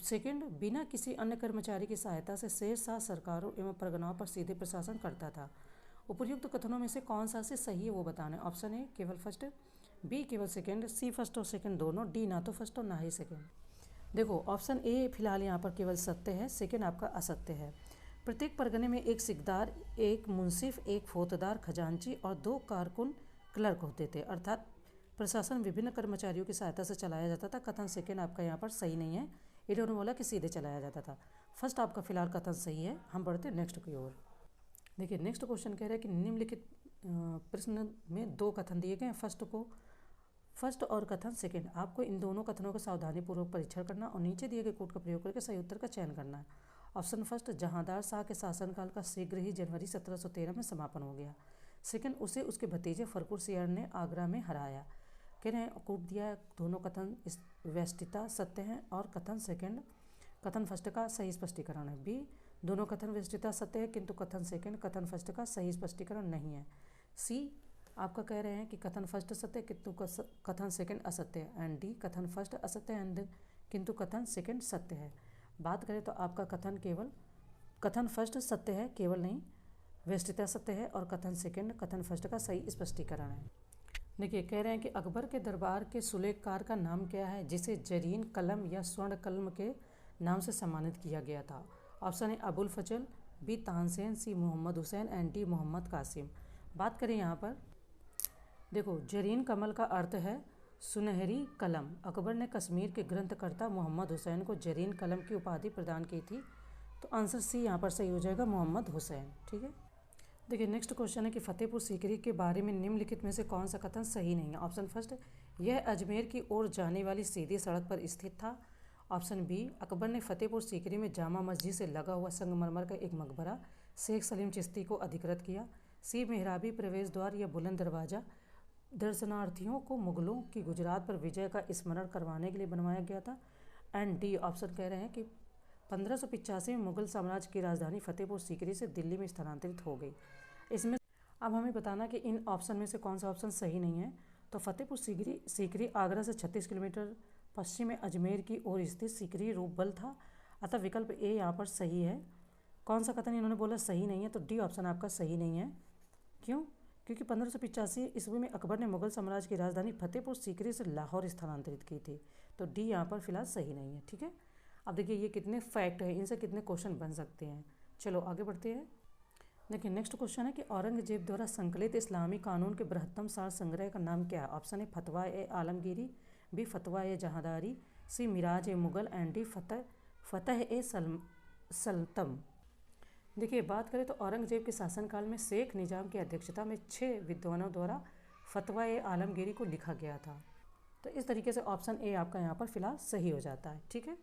सेकंड, बिना किसी अन्य कर्मचारी की सहायता से शेरशाह सरकारों एवं परगनाओं पर सीधे प्रशासन करता था। उपर्युक्त कथनों में से कौन सा से सही है वो बताना है। ऑप्शन ए केवल फर्स्ट, बी केवल सेकंड, सी फर्स्ट और सेकंड दोनों, डी ना तो फर्स्ट और ना ही सेकंड। देखो ऑप्शन ए फिलहाल यहाँ पर केवल सत्य है, सेकंड आपका असत्य है। प्रत्येक परगने में एक सिकदार, एक मुंसिफ, एक फौजदार, खजांची और 2 कारकुन क्लर्क होते थे, अर्थात प्रशासन विभिन्न कर्मचारियों की सहायता से चलाया जाता था। कथन सेकंड आपका यहाँ पर सही नहीं है, इन्होंने बोला कि सीधे चलाया जाता था। फर्स्ट आपका फिलहाल कथन सही है। हम बढ़ते हैं नेक्स्ट की ओर। देखिए नेक्स्ट क्वेश्चन कह रहा है कि निम्नलिखित प्रश्न में 2 कथन दिए गए हैं, फर्स्ट और कथन सेकंड। आपको इन दोनों कथनों का सावधानीपूर्वक परीक्षण करना और नीचे दिए गए कोड का प्रयोग करके सही उत्तर का चयन करना है। ऑप्शन फर्स्ट, जहांदार शाह के शासनकाल का शीघ्र ही जनवरी 1713 में समापन हो गया। सेकंड, उसे उसके भतीजे फरखुर सियर ने आगरा में हराया। कह रहे हैं कूट दिया, दोनों कथन व्यष्टिता सत्य हैं, और कथन फर्स्ट का सही स्पष्टीकरण है। बी, दोनों कथन व्यष्टिता सत्य है किंतु कथन फर्स्ट का सही स्पष्टीकरण नहीं है। सी, आपका कह रहे हैं कि कथन फर्स्ट सत्य किंतु कथन सेकंड असत्य है। एंड डी, कथन फर्स्ट असत्य एंड किंतु कथन सेकंड सत्य है। बात करें तो आपका कथन फर्स्ट सत्य है केवल नहीं, व्यष्टिता सत्य है, और कथन फर्स्ट का सही स्पष्टीकरण है। देखिए, कह रहे हैं कि अकबर के दरबार के सुलेखकार का नाम क्या है जिसे जरीन कलम या स्वर्ण कलम के नाम से सम्मानित किया गया था। Option A Abul Fazal, B Tansen, C Mohammad Hussain and D Mohammad Qasim. बात करें यहाँ पर, देखो जरीन कमल का अर्थ है सुनहरी कलम। अकबर ने कश्मीर के ग्रंथकर्ता मोहम्मद हुसैन को जरीन कलम की उपाधि प्रदान की थी। तो आंसर सी यहाँ पर सही हो जाएगा, मोहम्मद हुसैन। ठीक है। देखिए, नेक्स्ट क्वेश्चन है कि फतेहपुर सीकरी के बारे में निम्नलिखित में से कौन सा कथन सही नहीं है। ऑप्शन फर्स्ट, यह अजमेर की ओर जाने वाली सीधी सड़क पर स्थित था। ऑप्शन बी, अकबर ने फतेहपुर सीकरी में जामा मस्जिद से लगा हुआ संगमरमर का एक मकबरा शेख सलीम चिश्ती को अधिकृत किया। सी, मेहराबी प्रवेश द्वार या बुलंद दरवाज़ा दर्शनार्थियों को मुगलों की गुजरात पर विजय का स्मरण करवाने के लिए बनवाया गया था। एंड डी ऑप्शन कह रहे हैं कि 1585 में मुगल साम्राज्य की राजधानी फतेहपुर सीकरी से दिल्ली में स्थानांतरित हो गई। इसमें अब हमें बताना कि इन ऑप्शन में से कौन सा ऑप्शन सही नहीं है। तो फतेहपुर सीकरी आगरा से 36 किलोमीटर पश्चिम में अजमेर की ओर स्थित सीकरी रूपबल था, अतः विकल्प ए यहाँ पर सही है। कौन सा कथन इन्होंने बोला सही नहीं है, तो डी ऑप्शन आपका सही नहीं है। क्यों? क्योंकि 1585 ईस्वी में अकबर ने मुगल साम्राज्य की राजधानी फतेहपुर सीकरी से लाहौर स्थानांतरित की थी। तो डी यहाँ पर फिलहाल सही नहीं है। ठीक है। अब देखिए ये कितने फैक्ट है, इनसे कितने क्वेश्चन बन सकते हैं। चलो आगे बढ़ते हैं। देखिए नेक्स्ट क्वेश्चन है कि औरंगजेब द्वारा संकलित इस्लामी कानून के बृहत्तम सार संग्रह का नाम क्या है। ऑप्शन ए फतवा ए आलमगीरी, बी फतवा ए जहादारी, सी मिराज ए मुगल एंड डी फतह ए सल्तम। देखिए बात करें तो औरंगजेब के शासनकाल में शेख निजाम की अध्यक्षता में 6 विद्वानों द्वारा फतवा ए आलमगीरी को लिखा गया था। तो इस तरीके से ऑप्शन ए आपका यहाँ पर फिलहाल सही हो जाता है। ठीक है।